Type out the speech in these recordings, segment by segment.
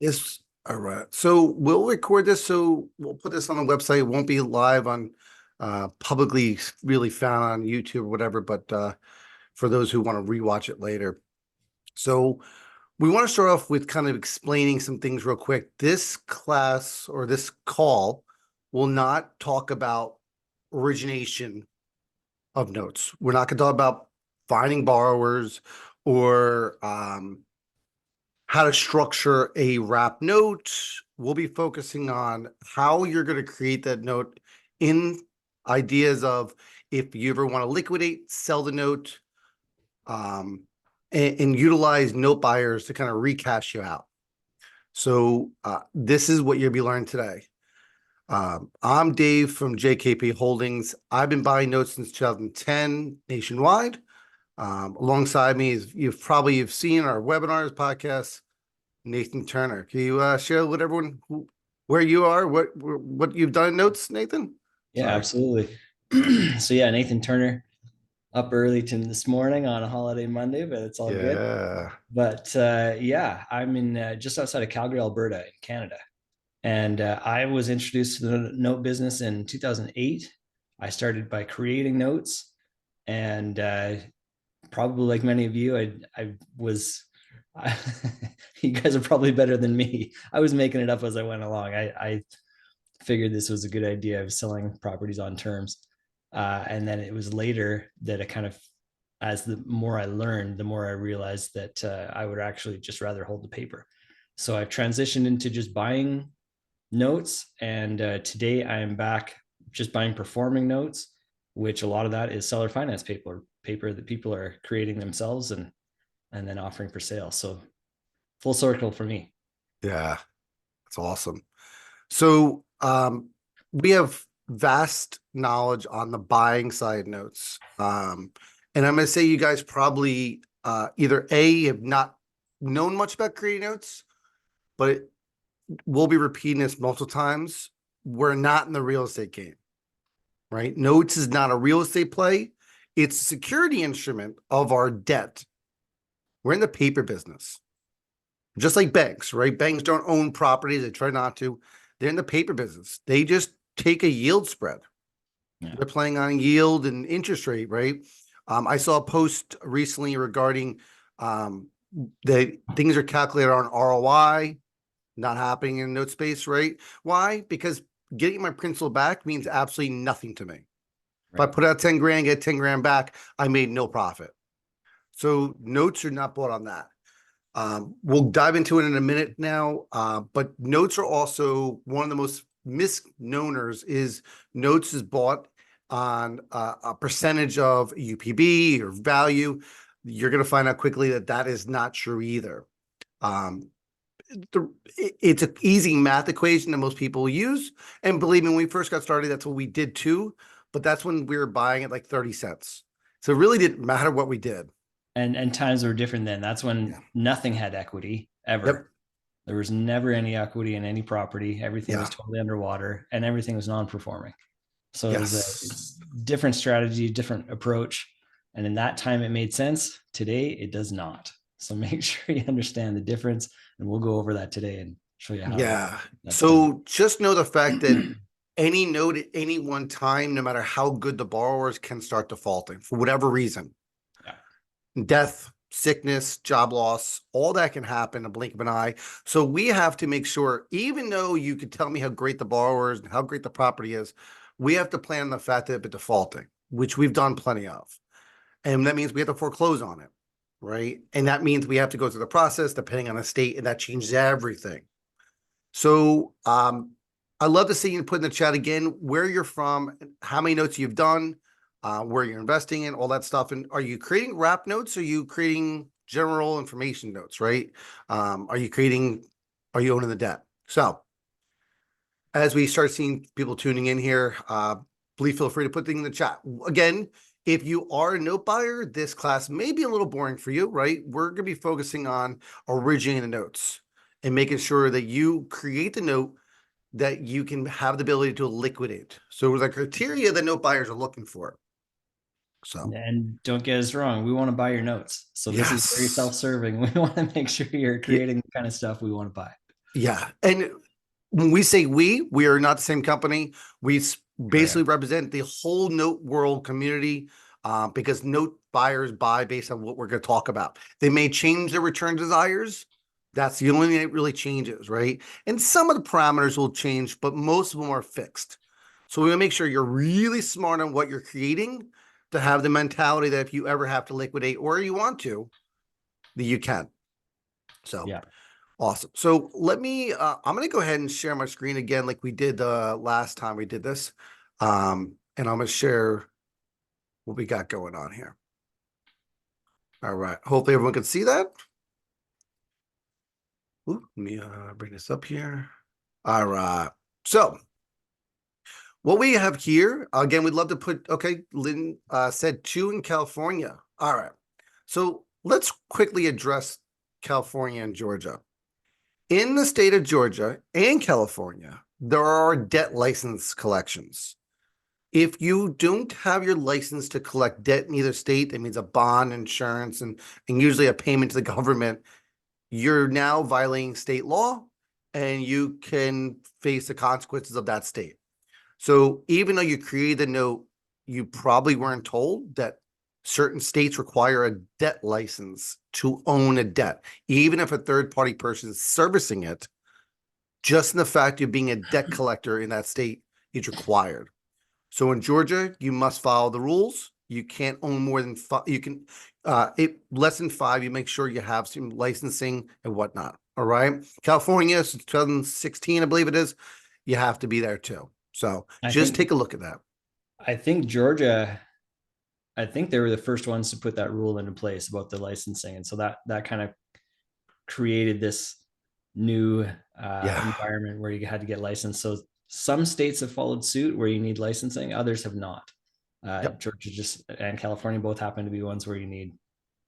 Yes. All right. So we'll record this. So we'll put this on the website. It won't be live on publicly really found on YouTube or whatever, but for those who want to rewatch it later. So we want to start off with kind of explaining some things real quick. This class or this call will not talk about origination of notes. We're not going to talk about finding borrowers or how to structure a wrap note. We'll be focusing on how you're going to create that note in ideas of if you ever want to liquidate, sell the note, and utilize note buyers to kind of recash you out. So this is what you'll be learning today. I'm Dave from JKP Holdings. I've been buying notes since 2010 nationwide. Alongside me is you've seen our webinars, podcasts, Nathan Turner. Can you share with everyone where you are, what you've done in notes, Nathan? Yeah, Sorry. absolutely. So yeah, Nathan Turner up early to this morning on a holiday Monday, but it's all good. Yeah. But yeah, I'm in just outside of Calgary, Alberta, in Canada, and I was introduced to the note business in 2008. I started by creating notes, and probably like many of you, I was. You guys are probably better than me. I was making it up as I went along. I figured this was a good idea of selling properties on terms. And then it was later that I kind of, as the more I learned, the more I realized that I would actually just rather hold the paper. So I've transitioned into just buying notes. And today I am back just buying performing notes, which a lot of that is seller finance paper that people are creating themselves and then offering for sale. So full circle for me. Yeah. That's awesome. So we have vast knowledge on the buying side notes. And I'm going to say you guys probably either A, have not known much about creating notes, but we'll be repeating this multiple times. We're not in the real estate game, right? Notes is not a real estate play. It's a security instrument of our debt. We're in the paper business, just like banks, right? Banks don't own property. They try not to. They're in the paper business. They just take a yield spread. Yeah. They're playing on yield and interest rate, right? I saw a post recently regarding that things are calculated on ROI, not happening in note space, right? Why? Because getting my principal back means absolutely nothing to me. If I Right. put out 10 grand, get 10 grand back, I made no profit. So notes are not bought on that. We'll dive into it in a minute now, but notes are also one of the most misnomers is notes is bought on a percentage of UPB or value. You're going to find out quickly that that is not true either. It's an easy math equation that most people use. And believe me, when we first got started, that's what we did too. But that's when we were buying at like 30 cents. So it really didn't matter what we did. And times were different then. That's when Yeah. nothing had equity Yep. ever. There was never any equity in any property. Everything was Yeah. totally underwater and everything was non-performing. So it was a Yes. different strategy, different approach. And in that time, it made sense. Today, it does not. So make sure you understand the difference. And we'll go over that today and show you how Yeah. that's done. So just know the fact that any note at any one time, no matter how good the borrowers, can start defaulting for whatever reason. Yeah. Death, sickness, job loss, all that can happen in a blink of an eye. So we have to make sure, even though you could tell me how great the borrower is and how great the property is, we have to plan on the fact that it's defaulting, which we've done plenty of. And that means we have to foreclose on it, right? And that means we have to go through the process depending on the state, and that changes everything. So I'd love to see you put in the chat again where you're from, how many notes you've done, where you're investing in, all that stuff. And are you creating wrap notes? Or are you creating general information notes, right? Are you owning the debt? So as we start seeing people tuning in here, please feel free to put things in the chat. Again, if you are a note buyer, this class may be a little boring for you, right? We're going to be focusing on originating the notes and making sure that you create the note that you can have the ability to liquidate. So the criteria that note buyers are looking for. So And don't get us wrong, we want to buy your notes. So this is very yes. self-serving. We want to make sure you're creating the kind of stuff we want to buy. Yeah. And when we say we are not the same company. We basically represent the whole note world community, because note buyers buy based on what we're going to talk about. They may change their return desires. That's the only thing that really changes, right? And some of the parameters will change, but most of them are fixed. So we want to make sure you're really smart on what you're creating to have the mentality that if you ever have to liquidate or you want to, that you can. So Yeah. awesome. So let me, I'm going to go ahead and share my screen again, like we did the last time we did this. And I'm going to share what we got going on here. All right. Hopefully everyone can see that. Ooh, let me bring this up here. All right. So what we have here, again, we'd love to put, okay, Lynn said 2 in California. All right. So let's quickly address California and Georgia. In the state of Georgia and California, there are debt license collections. If you don't have your license to collect debt in either state, that means a bond, insurance, and usually a payment to the government, you're now violating state law and you can face the consequences of that state. So even though you created a note, you probably weren't told that certain states require a debt license to own a debt, even if a third party person is servicing it. Just in the fact of being a debt collector in that state is required. So in Georgia, you must follow the rules. You can't own more than 5. You can, less than 5. You make sure you have some licensing and whatnot. All right. California, since 2016, I believe it is, you have to be there too. So just take a look at that. I think Georgia, I think they were the first ones to put that rule into place about the licensing. And so that kind of created this new environment where you had to get licensed. So some states have followed suit where you need licensing, others have not. Yep. Georgia just and California both happen to be ones where you need.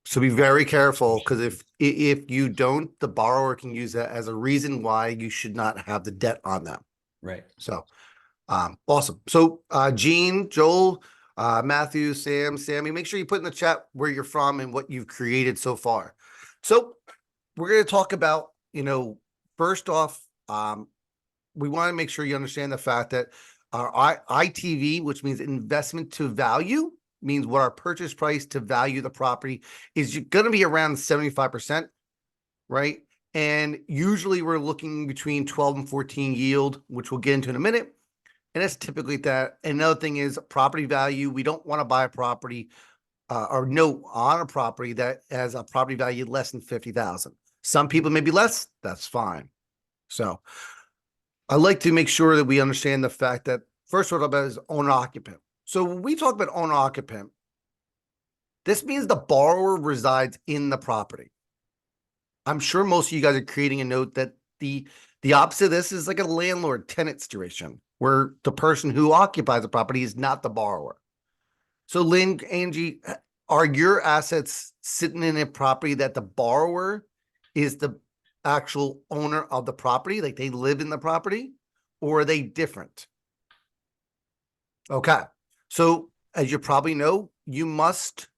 So be very careful, because if you don't, the borrower can use that as a reason why you should not have the debt on them. Right. So awesome. So Gene, Joel, Matthew, Sam, Sammy, make sure you put in the chat where you're from and what you've created so far. So we're going to talk about, first off, we want to make sure you understand the fact that our ITV, which means investment to value, means what our purchase price to value the property is going to be around 75%, right? And usually we're looking between 12 and 14 yield, which we'll get into in a minute. And that's typically that. Another thing is property value. We don't want to buy a property or note on a property that has a property value less than 50,000. Some people may be less. That's fine. So I like to make sure that we understand the fact that first what about is owner occupant. So when we talk about owner occupant, this means the borrower resides in the property. I'm sure most of you guys are creating a note that the opposite of this is like a landlord tenant situation where the person who occupies the property is not the borrower. So Lynn, Angie, are your assets sitting in a property that the borrower is the actual owner of the property, like they live in the property, or are they different? Okay. So as you probably know, you must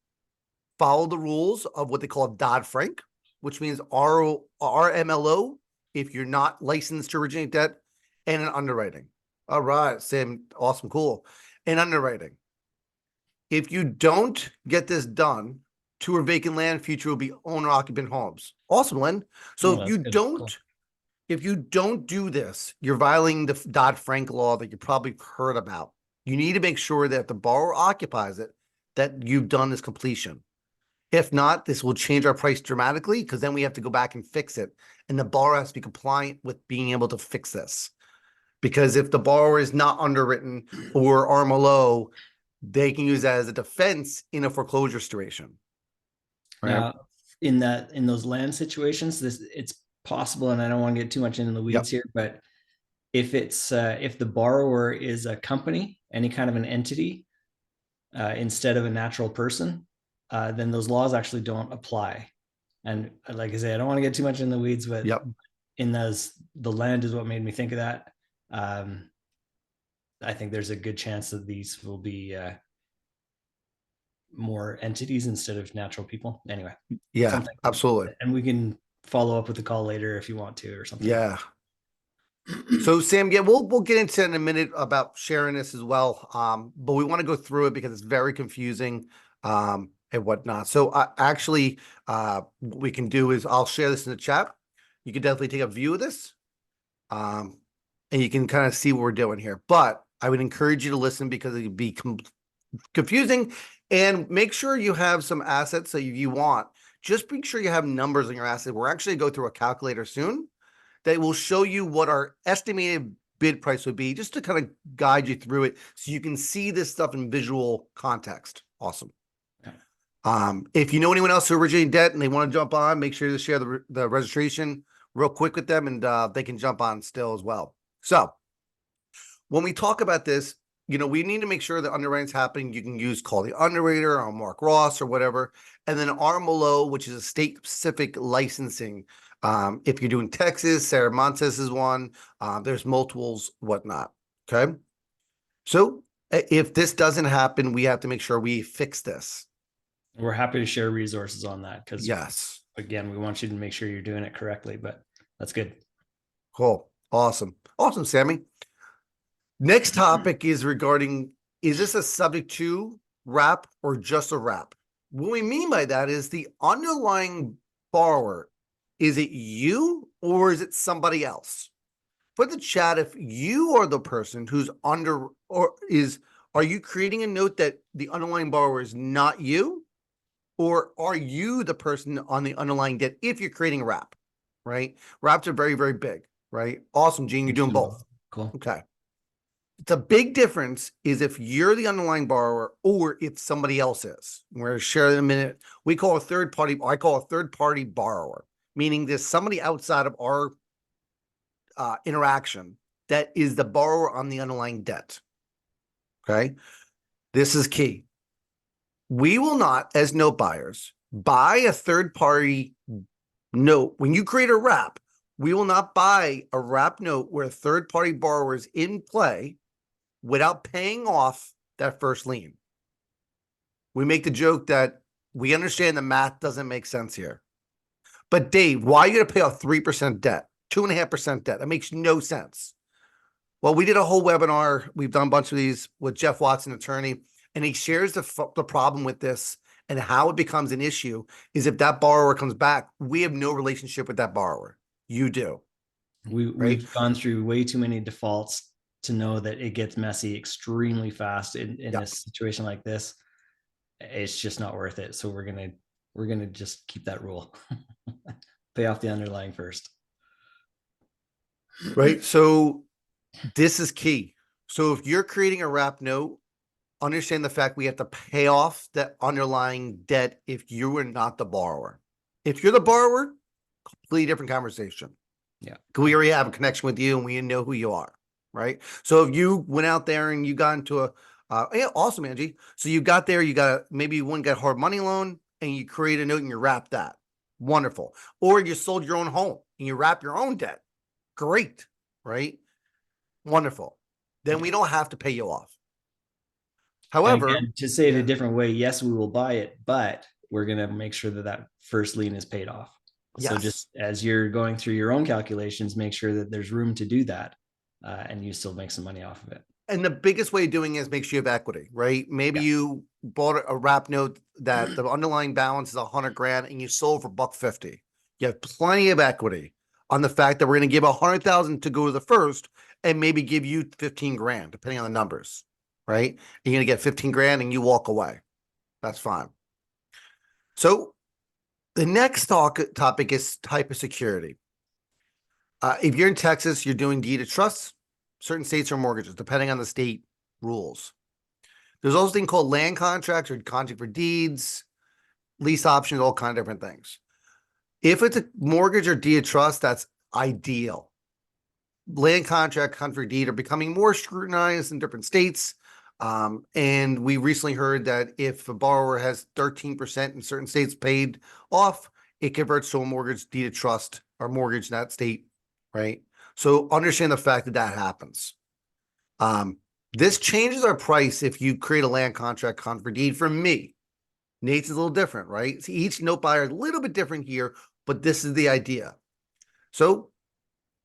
follow the rules of what they call Dodd-Frank, which means RMLO if you're not licensed to originate debt, and an underwriting. All right, Sam, awesome, cool. And underwriting. If you don't get this done, tour vacant land, future will be owner occupant homes. Awesome, Lynn. So if you don't, if you don't do this, you're violating the Dodd-Frank law that you probably heard about. You need to make sure that if the borrower occupies it, that you've done this completion. If not, this will change our price dramatically because then we have to go back and fix it. And the borrower has to be compliant with being able to fix this. Because if the borrower is not underwritten or RMLO, they can use that as a defense in a foreclosure situation. Right? Now, in those land situations, it's possible, and I don't want to get too much into the weeds here, but if it's if the borrower is a company, any kind of an entity, instead of a natural person, then those laws actually don't apply. And like I say, I don't want to get too much in the weeds, but in the land is what made me think of that. I think there's a good chance that these will be more entities instead of natural people. Anyway. Yeah, absolutely. And we can follow up with the call later if you want to or something. Yeah. So Sam, yeah, we'll get into it in a minute about sharing this as well. But we want to go through it because it's very confusing, and whatnot. So actually, what we can do is I'll share this in the chat. You can definitely take a view of this, um, and you can kind of see what we're doing here. But I would encourage you to listen because it would be confusing, and make sure you have some assets that you want. Just make sure you have numbers on your asset. We're actually go through a calculator soon that will show you what our estimated bid price would be, just to kind of guide you through it so you can see this stuff in visual context. Awesome. Okay. If you know anyone else who originated debt and they want to jump on, make sure to share the registration real quick with them, and they can jump on still as well. So when we talk about this, we need to make sure that underwriting's happening. You can use Call the Underwriter or Mark Ross or whatever. And then RMLO, which is a state-specific licensing. If you're doing Texas, Sarah Montes is one. There's multiples, whatnot. Okay. So if this doesn't happen, we have to make sure we fix this. We're happy to share resources on that because, Yes. again, we want you to make sure you're doing it correctly, but that's good. Cool. Awesome. Awesome, Sammy. Next topic is regarding, is this a subject to wrap or just a wrap? What we mean by that is the underlying borrower. Is it you or is it somebody else? Put the chat if you are the person who's under, or are you creating a note that the underlying borrower is not you? Or are you the person on the underlying debt if you're creating a wrap, right? Wraps are very, very big, right? Awesome, Gene, you're doing both. Cool. Okay. The big difference is if you're the underlying borrower or if somebody else is. We're going to share in a minute. I call a third party borrower, meaning there's somebody outside of our interaction that is the borrower on the underlying debt. Okay. This is key. We will not, as note buyers, buy a third party note. When you create a wrap, we will not buy a wrap note where a third party borrower is in play without paying off that first lien. We make the joke that we understand the math doesn't make sense here. But Dave, why are you going to pay off 3% debt, 2.5% debt? That makes no sense. Well, we did a whole webinar. We've done a bunch of these with Jeff Watson, attorney, and he shares the problem with this and how it becomes an issue is if that borrower comes back, we have no relationship with that borrower. You do. We've gone through way too many defaults to know that it gets messy extremely fast in a situation like this. It's just not worth it. So we're gonna just keep that rule. Pay off the underlying first. Right. So this is key. So if you're creating a wrap note, understand the fact we have to pay off that underlying debt if you are not the borrower. If you're the borrower, completely different conversation. Yeah. We already have a connection with you and we know who you are. Right. So if you went out there and you got into yeah, awesome, Angie. So you got there, maybe you went got a hard money loan and you create a note and you wrap that. Wonderful. Or you sold your own home and you wrap your own debt. Great. Right. Wonderful. Then we don't have to pay you off. However, again, to say it a different way, yes, we will buy it, but we're going to make sure that that first lien is paid off. Yes. So just as you're going through your own calculations, make sure that there's room to do that, and you still make some money off of it. And the biggest way of doing it is make sure you have equity, right? Maybe you bought a wrap note that the underlying balance is $100,000 and you sold for $150. You have plenty of equity on the fact that we're going to give $100,000 to go to the first and maybe give you $15,000, depending on the numbers, right? You're going to get $15,000 and you walk away. That's fine. So the next topic is type of security. If you're in Texas, you're doing deed of trust. Certain states are mortgages, depending on the state rules. There's also a thing called land contracts or contract for deeds, lease options, all kinds of different things. If it's a mortgage or deed of trust, that's ideal. Land contract, contract for deed are becoming more scrutinized in different states. And we recently heard that if a borrower has 13% in certain states paid off, it converts to a mortgage, deed of trust, or mortgage in that state, right? So understand the fact that that happens. This changes our price if you create a land contract for deed. For me, Nate's is a little different, right? So each note buyer is a little bit different here, but this is the idea. So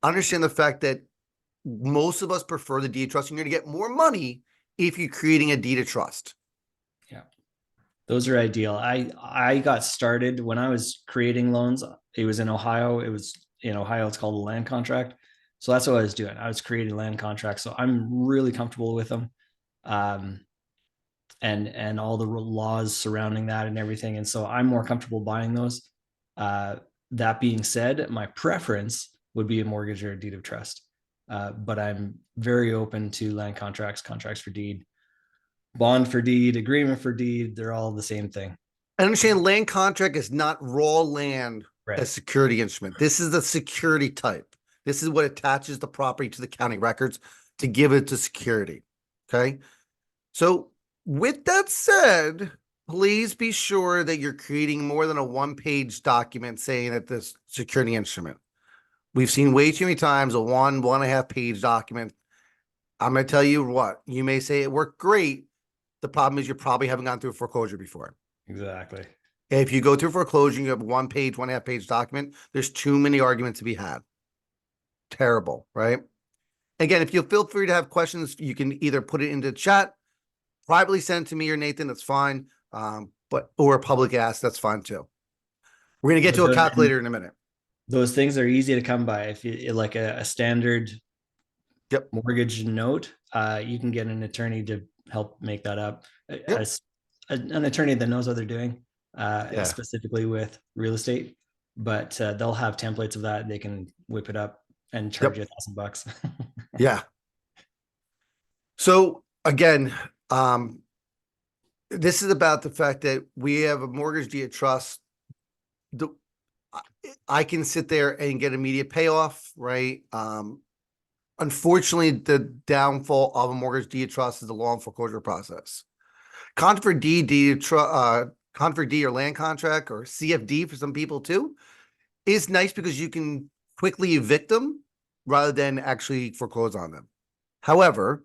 understand the fact that most of us prefer the deed of trust. You're going to get more money if you're creating a deed of trust. Yeah. Those are ideal. I got started when I was creating loans. It was in Ohio. It was in Ohio. It's called a land contract. So that's what I was doing. I was creating land contracts. So I'm really comfortable with them. And all the laws surrounding that and everything. And so I'm more comfortable buying those. That being said, my preference would be a mortgage or a deed of trust. But I'm very open to land contracts, contracts for deed, bond for deed, agreement for deed. They're all the same thing. I understand land contract is not raw land Right. as security instrument. This is the security type. This is what attaches the property to the county records to give it to security. Okay. So with that said, please be sure that you're creating more than a one-page document saying that this security instrument. We've seen way too many times a 1.5 page document. I'm going to tell you what, you may say it worked great. The problem is you probably haven't gone through a foreclosure before. Exactly. If you go through foreclosure, you have 1 page, 1.5 page document. There's too many arguments to be had. Terrible, right? Again, if you feel free to have questions, you can either put it into chat, privately send it to me or Nathan, that's fine. Or a public ask, that's fine too. We're going to get to a calculator in a minute. Those things are easy to come by. If you like a standard mortgage note, you can get an attorney to help make that up. An attorney that knows what they're doing, specifically with real estate, but they'll have templates of that. They can whip it up and charge you $1,000. Yeah. So again, this is about the fact that we have a mortgage deed of trust. I can sit there and get immediate payoff, right? Unfortunately, the downfall of a mortgage deed of trust is the long foreclosure process. Contract deed or land contract or CFD for some people too is nice because you can quickly evict them rather than actually foreclose on them. However,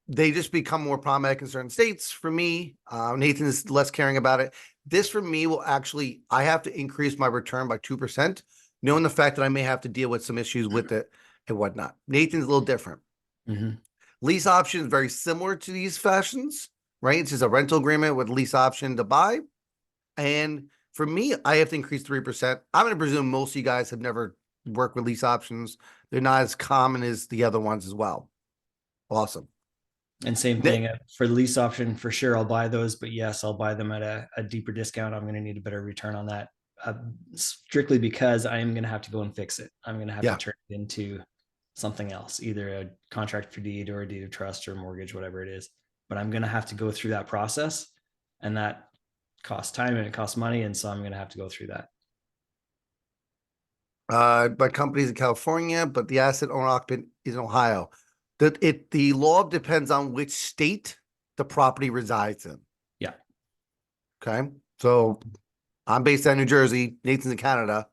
they just become more problematic in certain states. For me, Nathan is less caring about it. This for me will actually, I have to increase my return by 2%, knowing the fact that I may have to deal with some issues with it and whatnot. Nathan's a little different. Lease option is very similar to these fashions, right? It's just a rental agreement with lease option to buy. And for me, I have to increase 3%. I'm going to presume most of you guys have never worked with lease options. They're not as common as the other ones as well. Awesome. And same thing for the lease option, for sure, I'll buy those, but yes, I'll buy them at a deeper discount. I'm going to need a better return on that, strictly because I am going to have to go and fix it. I'm going to have to turn it into something else, either a contract for deed or a deed of trust or mortgage, whatever it is. But I'm going to have to go through that process, and that costs time and it costs money. And so I'm going to have to go through that. By companies in California, but the asset owner occupant is in Ohio. The law depends on which state the property resides in. Yeah. Okay. So I'm based out of New Jersey. Nathan's in Canada.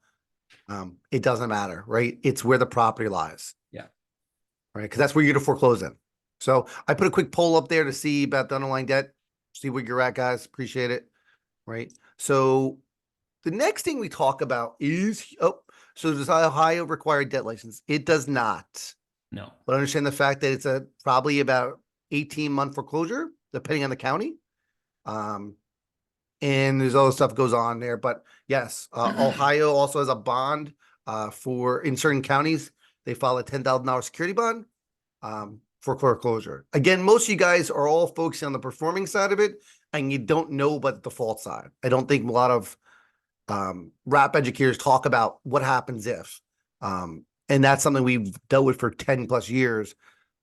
It doesn't matter, right? It's where the property lies. Yeah. Right. Because that's where you're to foreclose in. So I put a quick poll up there to see about the underlying debt. See where you're at, guys. Appreciate it. Right. So the next thing we talk about is, so does Ohio require debt license? It does not. No. But understand the fact that it's probably about 18-month foreclosure, depending on the county. And there's other stuff goes on there. But yes, Ohio also has a bond for in certain counties. They file a $10,000 security bond for foreclosure. Again, most of you guys are all focusing on the performing side of it, and you don't know about the default side. I don't think a lot of RAP educators talk about what happens if. And that's something we've dealt with for 10 plus years.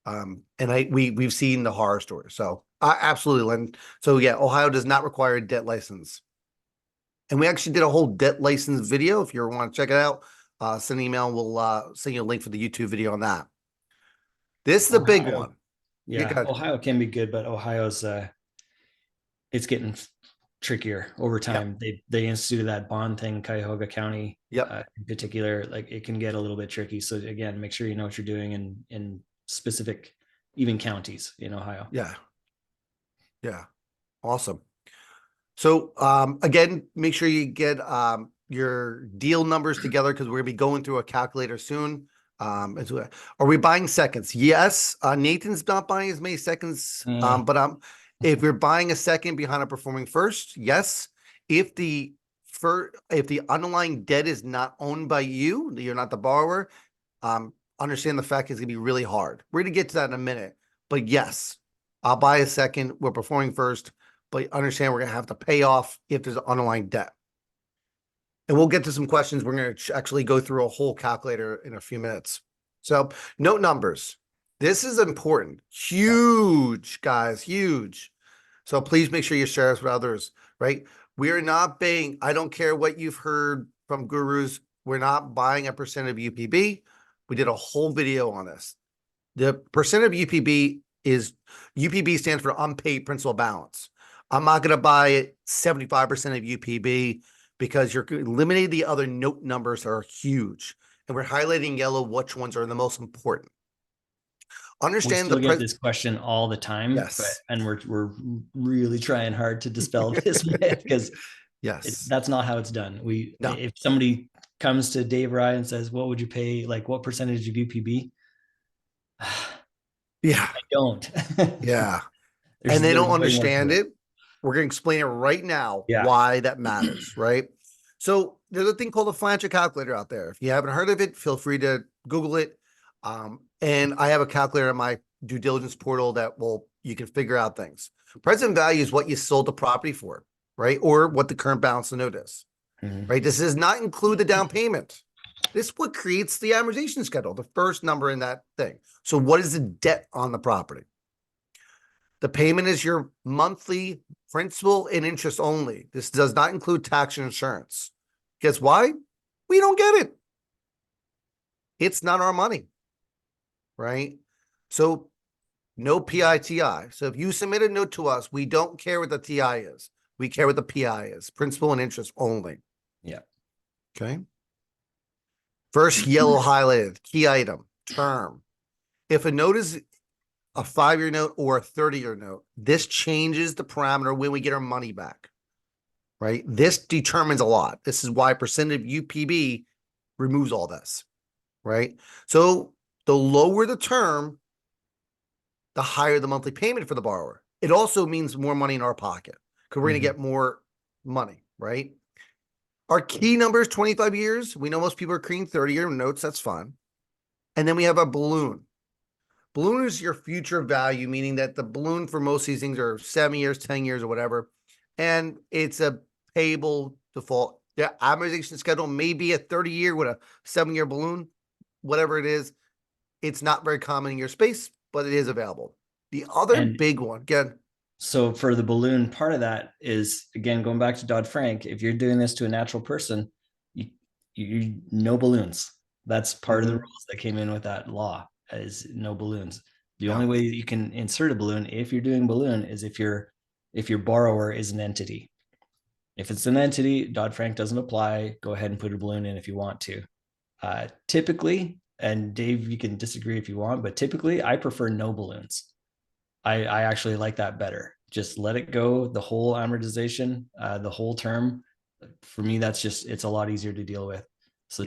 And we've seen the horror stories. So absolutely, Len. So yeah, Ohio does not require a debt license. And we actually did a whole debt license video. If you want to check it out, send an email. We'll send you a link for the YouTube video on that. This is a big one. Yeah, Ohio can be good, but Ohio's it's getting trickier over time. They instituted that bond thing, Cuyahoga County, in particular. Like it can get a little bit tricky. So again, make sure you know what you're doing in specific, even counties in Ohio. Yeah, awesome. So again, make sure you get your deal numbers together because we're gonna be going through a calculator soon. Are we buying seconds? Yes. Nathan's not buying as many seconds. But if you're buying a second behind a performing first, yes. If the underlying debt is not owned by you, you're not the borrower. Understand the fact it's gonna be really hard. We're gonna get to that in a minute. But yes, I'll buy a second. We're performing first, but understand we're gonna have to pay off if there's underlying debt. And we'll get to some questions. We're going to actually go through a whole calculator in a few minutes. So note numbers. This is important. Huge, guys, huge. So please make sure you share this with others, right? We're not paying, I don't care what you've heard from gurus. We're not buying a percent of UPB. We did a whole video on this. The percent of UPB stands for unpaid principal balance. I'm not going to buy it 75% of UPB because you're eliminating the other note numbers that are huge. And we're highlighting yellow which ones are the most important. Understand we get this question all the time. Yes. And we're really trying hard to dispel this myth because yes, that's not how it's done. If somebody comes to Dave Ryan and says, what would you pay? Like what percentage of UPB? Yeah. I don't. Yeah. And they don't understand it. We're going to explain it right now why that matters, right? So there's a thing called a financial calculator out there. If you haven't heard of it, feel free to Google it. And I have a calculator in my due diligence portal that you can figure out things. Present value is what you sold the property for, right? Or what the current balance of note is, right? This does not include the down payment. This is what creates the amortization schedule, the first number in that thing. So what is the debt on the property? The payment is your monthly principal and interest only. This does not include tax and insurance. Guess why? We don't get it. It's not our money, right? So no PITI. So if you submit a note to us, we don't care what the TI is. We care what the PI is, principal and interest only. Yeah. Okay. First yellow highlighted, key item, term. If a note is a 5-year note or a 30-year note, this changes the parameter when we get our money back, right? This determines a lot. This is why percent of UPB removes all this, right? So the lower the term, the higher the monthly payment for the borrower. It also means more money in our pocket because we're going to get more money, right? Our key number is 25 years. We know most people are creating 30-year notes. That's fine. And then we have a balloon. Balloon is your future value, meaning that the balloon for most of these things are 7 years, 10 years, or whatever. And it's a payable default. The amortization schedule may be a 30-year with a 7-year balloon, whatever it is. It's not very common in your space, but it is available. The other big one, again. So for the balloon, part of that is, again, going back to Dodd-Frank, if you're doing this to a natural person, you no balloons. That's part of the rules that came in with that law, is no balloons. The only way that you can insert a balloon, if you're doing balloon, is if your borrower is an entity. If it's an entity, Dodd-Frank doesn't apply. Go ahead and put a balloon in if you want to. Typically, and Dave, you can disagree if you want, but typically I prefer no balloons. I actually like that better. Just let it go, the whole amortization, the whole term. For me, it's a lot easier to deal with. So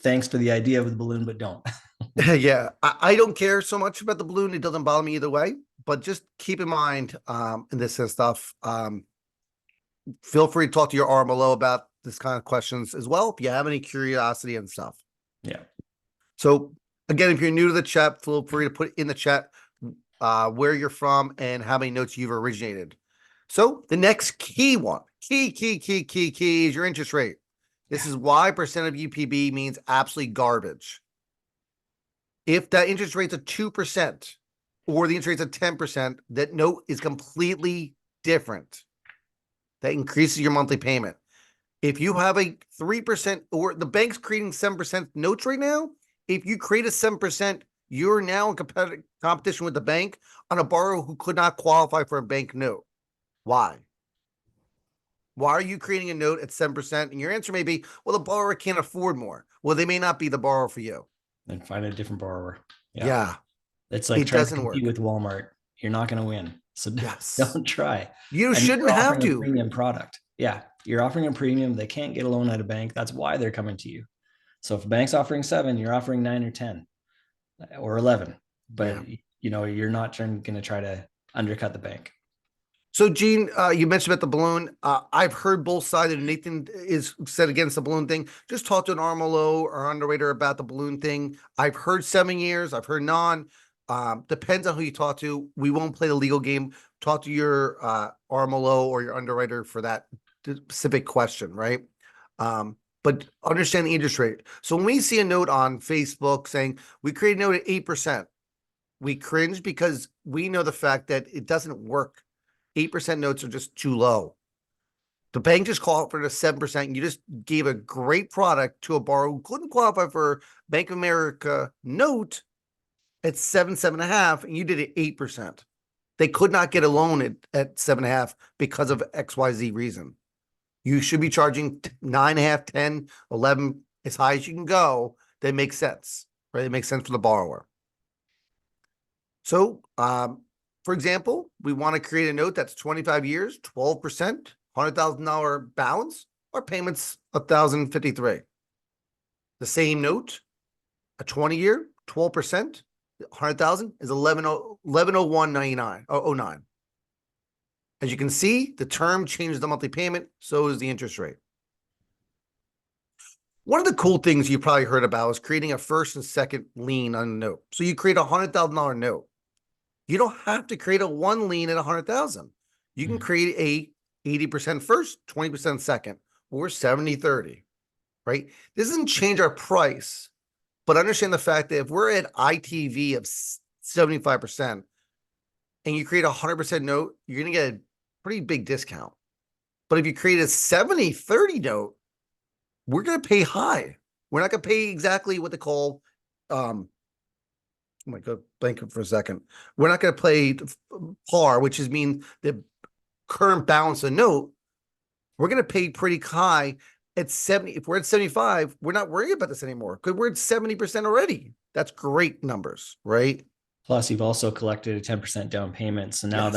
thanks for the idea of the balloon, but don't. Yeah, I don't care so much about the balloon. It doesn't bother me either way, but just keep in mind in this stuff, feel free to talk to your RMLO about this kind of questions as well if you have any curiosity and stuff. Yeah. So again, if you're new to the chat, feel free to put in the chat where you're from and how many notes you've originated. So the next key one, key is your interest rate. This is why percent of UPB means absolutely garbage. If that interest rate's a 2% or the interest rate's a 10%, that note is completely different. That increases your monthly payment. If you have a 3% or the bank's creating 7% notes right now, if you create a 7%, you're now in competition with the bank on a borrower who could not qualify for a bank note. Why? Why are you creating a note at 7%? And your answer may be, well, the borrower can't afford more. Well, they may not be the borrower for you. And find a different borrower. Yeah. It's like trying to compete with Walmart. You're not going to win. So don't try. You shouldn't have to. Premium product. Yeah. You're offering a premium. They can't get a loan at a bank. That's why they're coming to you. So if a bank's offering 7, you're offering 9 or 10 or 11, but you're not going to try to undercut the bank. So, Gene, you mentioned about the balloon. I've heard both sides, and Nathan is said against the balloon thing. Just talk to an Armolo or underwriter about the balloon thing. I've heard 7 years. I've heard non. Depends on who you talk to. We won't play the legal game. Talk to your Armolo or your underwriter for that specific question, right? But understand the interest rate. So when we see a note on Facebook saying we create a note at 8%, we cringe because we know the fact that it doesn't work. 8% notes are just too low. The bank just called for the 7%. You just gave a great product to a borrower who couldn't qualify for Bank of America note at 7.5, and you did it 8%. They could not get a loan at 7.5 because of XYZ reason. You should be charging 9.5, 10, 11, as high as you can go. That makes sense, right? It makes sense for the borrower. So, for example, we want to create a note that's 25 years, 12%, $100,000 balance, our payments $1,053. The same note, a 20-year, 12%, 100,000 is 1101.99 or 09. As you can see, the term changes the monthly payment, so is the interest rate. One of the cool things you probably heard about is creating a first and second lien on a note. So you create a $100,000 note. You don't have to create a one lien at 100,000. You can create a 80% first, 20% second, or 70-30, right? This doesn't change our price, but understand the fact that if we're at ITV of 75% and you create a 100% note, you're going to get a pretty big discount. But if you create a 70-30 note, we're going to pay high. We're not going to pay exactly what they call, oh my God, blank for a second. We're not going to pay par, which is mean the current balance of note. We're going to pay pretty high at 70. If we're at 75, we're not worried about this anymore because we're at 70% already. That's great numbers, right? Plus, you've also collected a 10% down payment. So now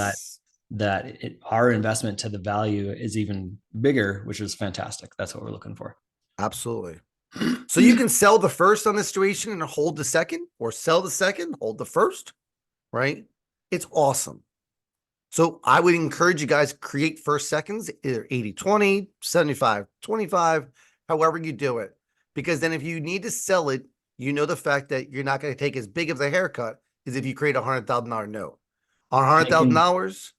our investment to the value is even bigger, which is fantastic. That's what we're looking for. Absolutely. So you can sell the first on the situation and hold the second, or sell the second, hold the first, right? It's awesome. So I would encourage you guys to create first seconds, either 80-20, 75-25, however you do it. Because then if you need to sell it, you know the fact that you're not going to take as big of a haircut as if you create a $100,000 note. On $100,000,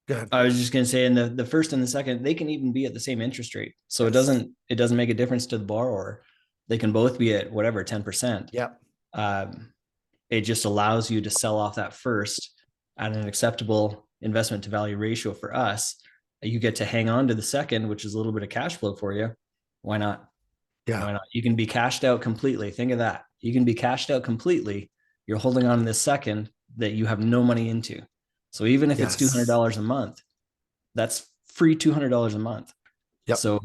go ahead. I was just going to say, in the first and the second, they can even be at the same interest rate. So it doesn't make a difference to the borrower. They can both be at whatever, 10%. Yep. It just allows you to sell off that first at an acceptable investment to value ratio for us. You get to hang on to the second, which is a little bit of cash flow for you. Why not? Yeah. Why not? You can be cashed out completely. Think of that. You can be cashed out completely. You're holding on to this second that you have no money into. So even if it's $200 a month, that's free $200 a month. Yep. So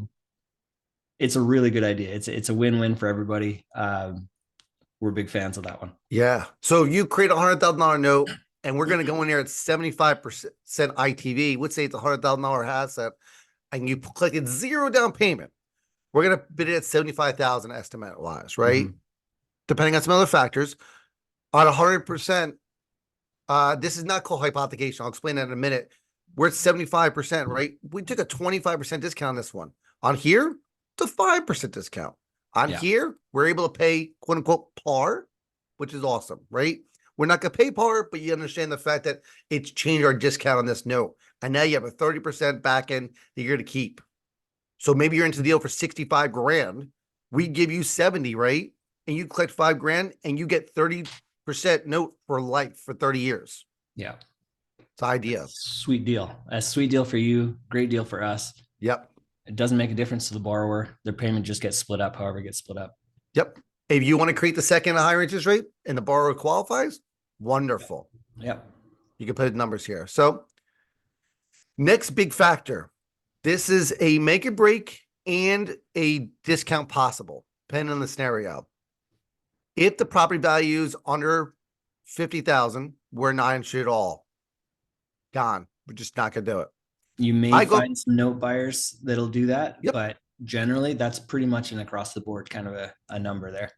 it's a really good idea. It's a win-win for everybody. We're big fans of that one. Yeah. So you create a $100,000 note, and we're going to go in there at 75% ITV. Let's say it's a $100,000 asset, and you collected zero down payment. We're going to bid it at 75,000 estimate wise, right? Mm-hmm. Depending on some other factors. On 100%, this is not called hypothecation. I'll explain that in a minute. We're at 75%, right? We took a 25% discount on this one. On here, it's a 5% discount. On here, we're able to pay quote unquote par, which is awesome, right? We're not going to pay par, but you understand the fact that it's changed our discount on this note. And now you have a 30% back end that you're going to keep. So maybe you're into the deal for 65 grand. We give you 70, right? And you collect 5 grand and you get 30% note for life for 30 years. Yeah. It's an idea. Sweet deal. A sweet deal for you. Great deal for us. Yep. It doesn't make a difference to the borrower. Their payment just gets split up, however it gets split up. Yep. If you want to create the second higher interest rate and the borrower qualifies, wonderful. Yep. You can put numbers here. So next big factor. This is a make or break and a discount possible, depending on the scenario. If the property value is under 50,000, we're not insured at all. Gone. We're just not going to do it. You may find some note buyers that'll do that, but generally, that's pretty much an across the board kind of a number there,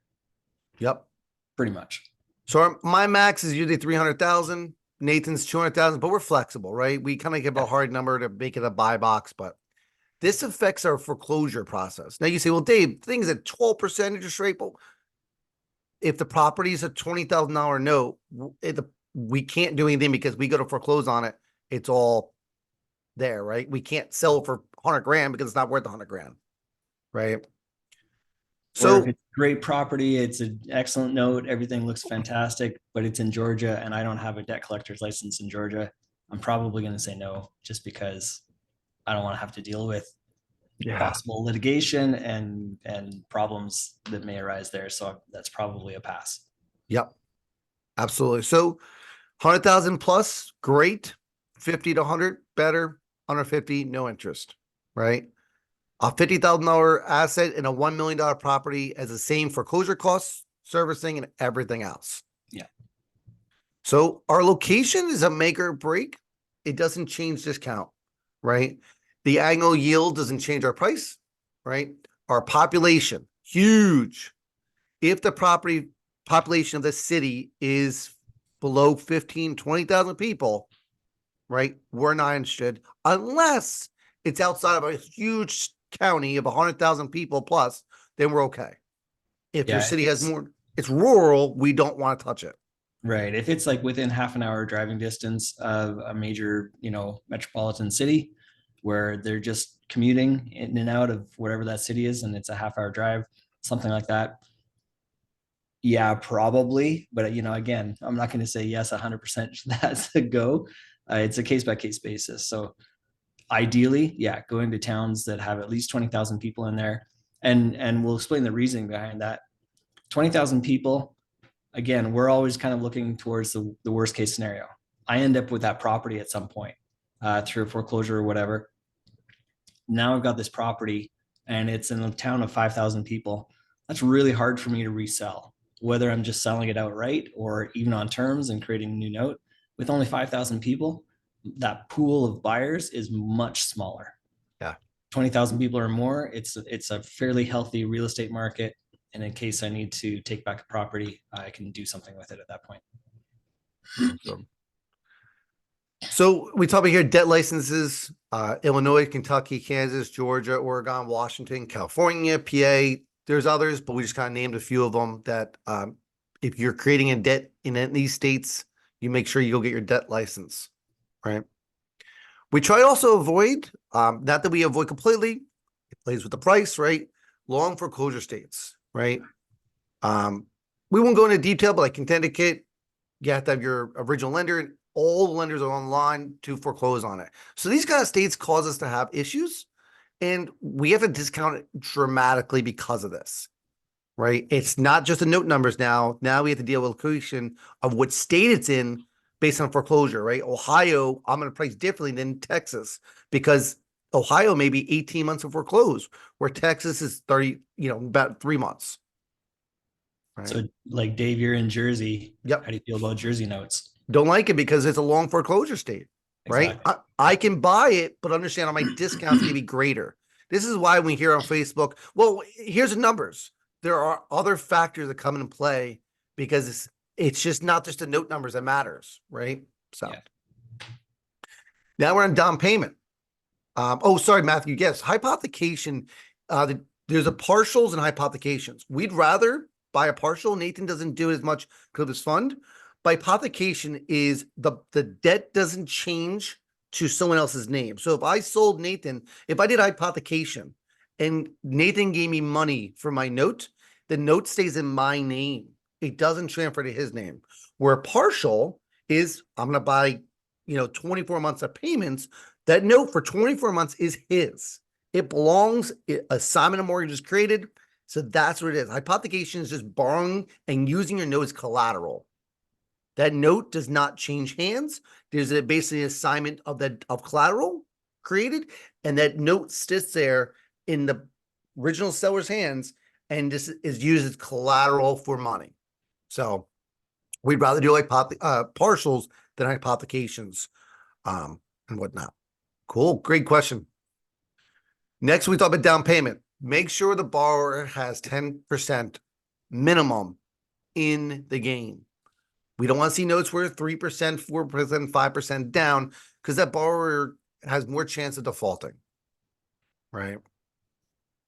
Yep. pretty much. So my max is usually 300,000. Nathan's 200,000, but we're flexible, right? We kind of give a hard number to make it a buy box, but this affects our foreclosure process. Now you say, well, Dave, things at 12% interest rate, but if the property is a $20,000 note, we can't do anything because we go to foreclose on it. It's all there, right? We can't sell it for 100 grand because it's not worth 100 grand, right? So So it's great property, it's an excellent note, everything looks fantastic, but it's in Georgia and I don't have a debt collector's license in Georgia. I'm probably going to say no, just because I don't want to have to deal with possible litigation and problems that may arise there. So that's probably a pass. Yep, absolutely. So 100,000 plus, great. 50 to 100, better. 150, no interest, right? A $50,000 asset in a $1 million property has the same foreclosure costs, servicing, and everything else. Yeah. So our location is a make or break. It doesn't change discount, right? The annual yield doesn't change our price, right? Our population, huge. If the property population of the city is below 15, 20,000 people, right? We're not interested unless it's outside of a huge county of 100,000 people plus, then we're okay. If your Yeah, city has more, it's rural, we don't want to touch it. right. If it's like within half an hour driving distance of a major, metropolitan city where they're just commuting in and out of whatever that city is, and it's a half-hour drive, something like that. Yeah, probably. But again, I'm not going to say yes 100% that's a go. It's a case-by-case basis. So ideally, yeah, going to towns that have at least 20,000 people in there. And we'll explain the reasoning behind that. 20,000 people, again, we're always kind of looking towards the worst case scenario. I end up with that property at some point through foreclosure or whatever. Now I've got this property and it's in a town of 5,000 people. That's really hard for me to resell, whether I'm just selling it outright or even on terms and creating a new note. With only 5,000 people, that pool of buyers is much smaller. Yeah. 20,000 people or more, it's a fairly healthy real estate market. And in case I need to take back a property, I can do something with it at that point. So we talk about here debt licenses, Illinois, Kentucky, Kansas, Georgia, Oregon, Washington, California, PA. There's others, but we just kind of named a few of them that if you're creating a debt in these states, you make sure you go get your debt license, right? We try to also avoid, not that we avoid completely, it plays with the price, right? Long foreclosure states, right? We won't go into detail, but like Connecticut, you have to have your original lender. All the lenders are online to foreclose on it. So these kind of states cause us to have issues, and we have to discount it dramatically because of this, right? It's not just the note numbers now. Now we have to deal with location of what state it's in based on foreclosure, right? Ohio, I'm going to price differently than Texas because Ohio may be 18 months of foreclose, where Texas is 30, about 3 months. Right? So like Dave, you're in Jersey. Yep. How do you feel about Jersey notes? Don't like it because it's a long foreclosure state, right? Exactly. I can buy it, but understand my discounts can be greater. This is why we hear on Facebook, well, here's the numbers. There are other factors that come into play because it's just not just the note numbers that matters, right? So now we're on down payment. Sorry, Matthew. Yes, hypothecation. There's a partials and hypothecations. We'd rather buy a partial. Nathan doesn't do it as much because of his fund. By hypothecation is the debt doesn't change to someone else's name. So if I sold Nathan, if I did hypothecation and Nathan gave me money for my note, the note stays in my name. It doesn't transfer to his name. Where partial is I'm going to buy, 24 months of payments. That note for 24 months is his. It belongs, assignment of mortgage is created. So that's what it is. Hypothecation is just borrowing and using your note as collateral. That note does not change hands. There's basically an assignment of collateral created, and that note sits there in the original seller's hands, and this is used as collateral for money. So we'd rather do like partials than hypothecations and whatnot. Cool, great question. Next, we talk about down payment. make sure the borrower has 10% minimum in the game. We don't want to see notes where 3%, 4%, 5% down, because that borrower has more chance of defaulting. Right.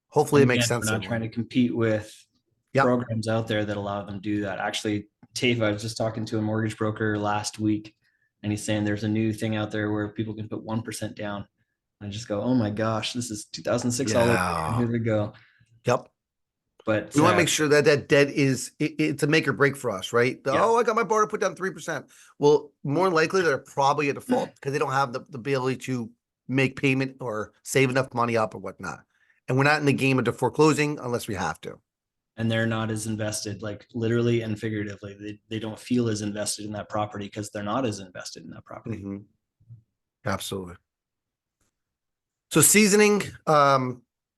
Hopefully it And makes again, sense. we're not trying to compete with Yep. programs out there that allow them to do that. Actually, Tave, I was just talking to a mortgage broker last week, and he's saying there's a new thing out there where people can put 1% down. I just go, oh my gosh, this is 2006 all over again. Here we go. Yep. But We want to make sure that that debt is it's a make or break for us, right? Yeah. Oh, I got my borrower to put down 3%. Well, more likely they're probably a default because they don't have the ability to make payment or save enough money up or whatnot. And we're not in the game of foreclosing unless we have to. and they're not as invested, like literally and figuratively. They don't feel as invested in that property because they're not as invested in that property. Mhm. Absolutely. So seasoning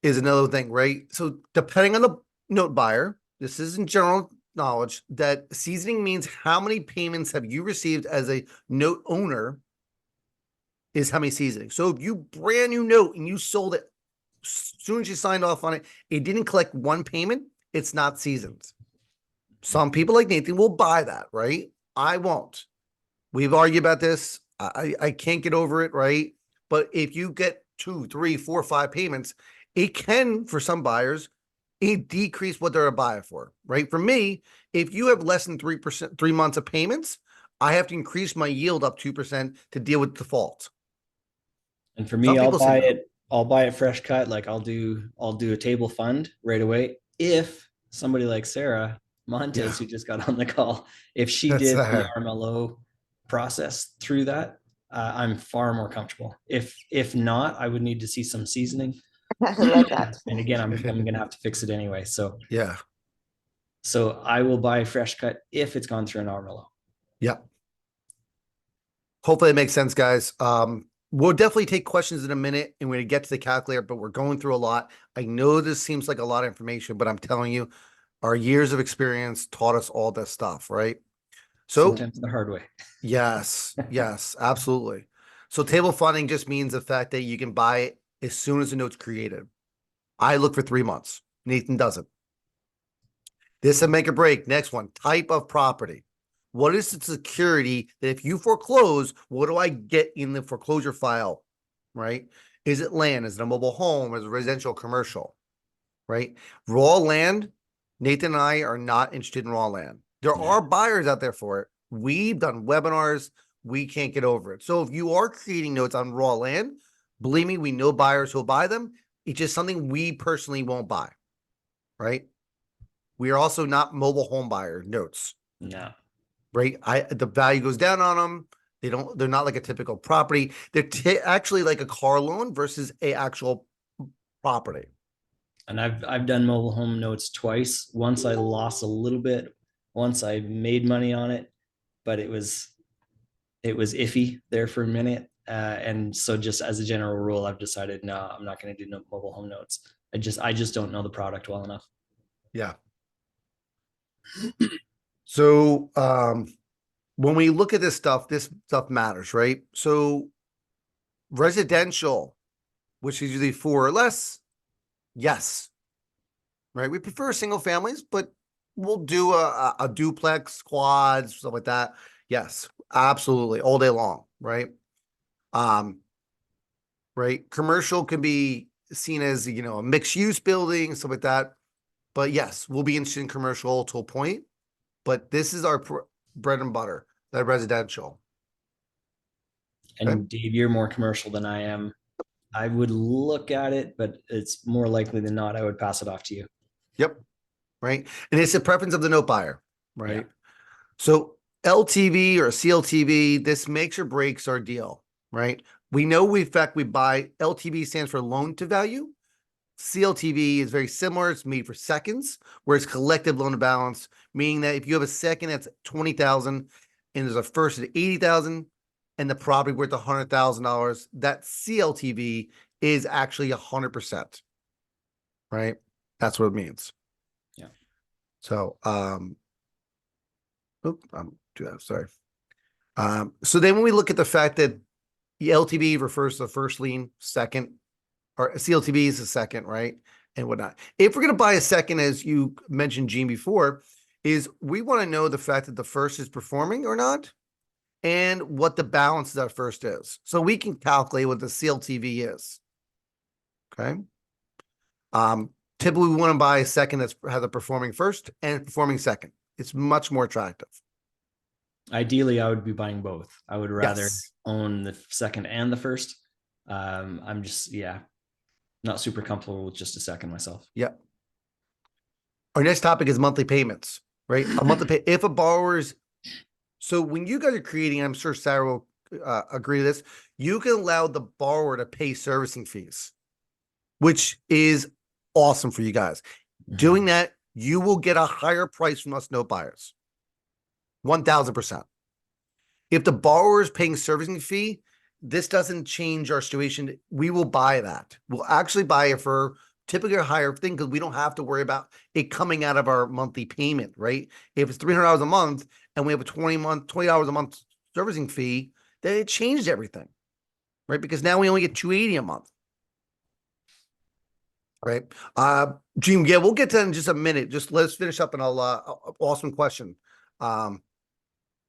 is another thing, right? So depending on the note buyer, this is in general knowledge that seasoning means how many payments have you received as a note owner is how many seasoning. So if you brand new note and you sold it as soon as you signed off on it, it didn't collect one payment, it's not seasoned. Some people like Nathan will buy that, right? I won't. We've argued about this. I can't get over it, right? But if you get 2, 3, 4, 5 payments, it can, for some buyers, it decrease what they're a buyer for, right? For me, if you have less than 3%, 3 months of payments, I have to increase my yield up 2% to deal with default. And for me, Some I'll people say buy no. it. I'll buy it fresh cut. Like I'll do a table fund right away. If somebody like Sarah Montez, Yeah. who just got on the call, if she That's did the RMLO process through that, I'm far more comfortable. If not, I would need to see some seasoning. I love that. And again, I'm gonna have to fix it anyway. Yeah. So I will buy fresh cut if it's gone through an RMLO. Yep. Hopefully it makes sense, guys. We'll definitely take questions in a minute and we're going to get to the calculator, but we're going through a lot. I know this seems like a lot of information, but I'm telling you, our years of experience taught us all this stuff, right? So Sometimes the hard way. yes, yes, absolutely. So table funding just means the fact that you can buy it as soon as the note's created. I look for 3 months. Nathan doesn't. This is a make or break. Next one, type of property. What is the security that if you foreclose, what do I get in the foreclosure file? Right? Is it land? Is it a mobile home? Is it residential, commercial? Right? Raw land, Nathan and I are not interested in raw land. There are buyers out there for it. We've done webinars. We can't get over it. So if you are creating notes on raw land, believe me, we know buyers who'll buy them. It's just something we personally won't buy. Right? We are also not mobile home buyer notes. No. Right. The value goes down on them. They're not like a typical property. They're actually like a car loan versus a actual property. And I've done mobile home notes twice. Once I lost a little bit. Once I made money on it, but it was iffy there for a minute. And so just as a general rule, I've decided, no, I'm not going to do no mobile home notes. I just don't know the product well enough. Yeah. So when we look at this stuff matters, right? So residential, which is usually 4 or less, yes. Right. We prefer single families, but we'll do a duplex, quads, stuff like that. Yes, absolutely, all day long, right? Right. Commercial can be seen as, a mixed use building, stuff like that. But yes, we'll be interested in commercial to a point. But this is our bread and butter, that residential. And Okay. Dave, you're more commercial than I am. I would look at it, but it's more likely than not, I would pass it off to you. Yep. Right. And it's the preference of the note buyer. Right. Yeah. So LTV or CLTV, this makes or breaks our deal. Right. We know in fact we buy LTV stands for loan to value. CLTV is very similar. It's made for seconds, whereas collective loan to balance, meaning that if you have a second that's 20,000 and there's a first at 80,000 and the property worth $100,000, that CLTV is actually 100%. Right? That's what it means. Yeah. So, sorry. So then when we look at the fact that the LTV refers to the first lien, second, or CLTV is the second, right? and whatnot. If we're going to buy a second, as you mentioned, Gene, before, is we want to know the fact that the first is performing or not, and what the balance of that first is. So we can calculate what the CLTV is. Okay. Typically we want to buy a second that's has a performing first and performing second. It's much more attractive. Ideally, I would be buying both. I would rather Yes. own the second and the first. I'm just, yeah, not super comfortable with just a second myself. Yep. Our next topic is monthly payments, right? A monthly pay. If a borrower's, so when you guys are creating, I'm sure Sarah will agree to this, you can allow the borrower to pay servicing fees, which is awesome for you guys. Doing that, you will get a higher price from us note buyers. 1000%. If the borrower is paying servicing fee, this doesn't change our situation. We will buy that. We'll actually buy it for typically a higher thing because we don't have to worry about it coming out of our monthly payment, right? If it's $300 a month and we have a $20 a month servicing fee, then it changed everything, right? Because now we only get $280 a month. Right. Gene, yeah, we'll get to that in just a minute. Just let's finish up and awesome question.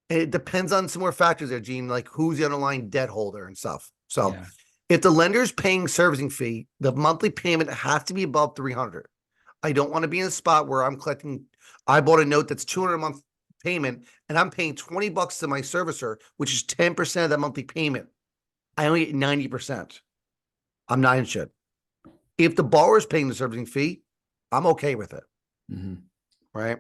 It depends on some more factors there, Gene, like who's the underlying debt holder and stuff. So Yeah. if the lender's paying servicing fee, the monthly payment has to be above 300. I don't want to be in a spot where I'm collecting, I bought a note that's 200 a month payment and I'm paying $20 to my servicer, which is 10% of that monthly payment. I only get 90%. I'm not in shit. If the borrower is paying the servicing fee, I'm okay with it. Right.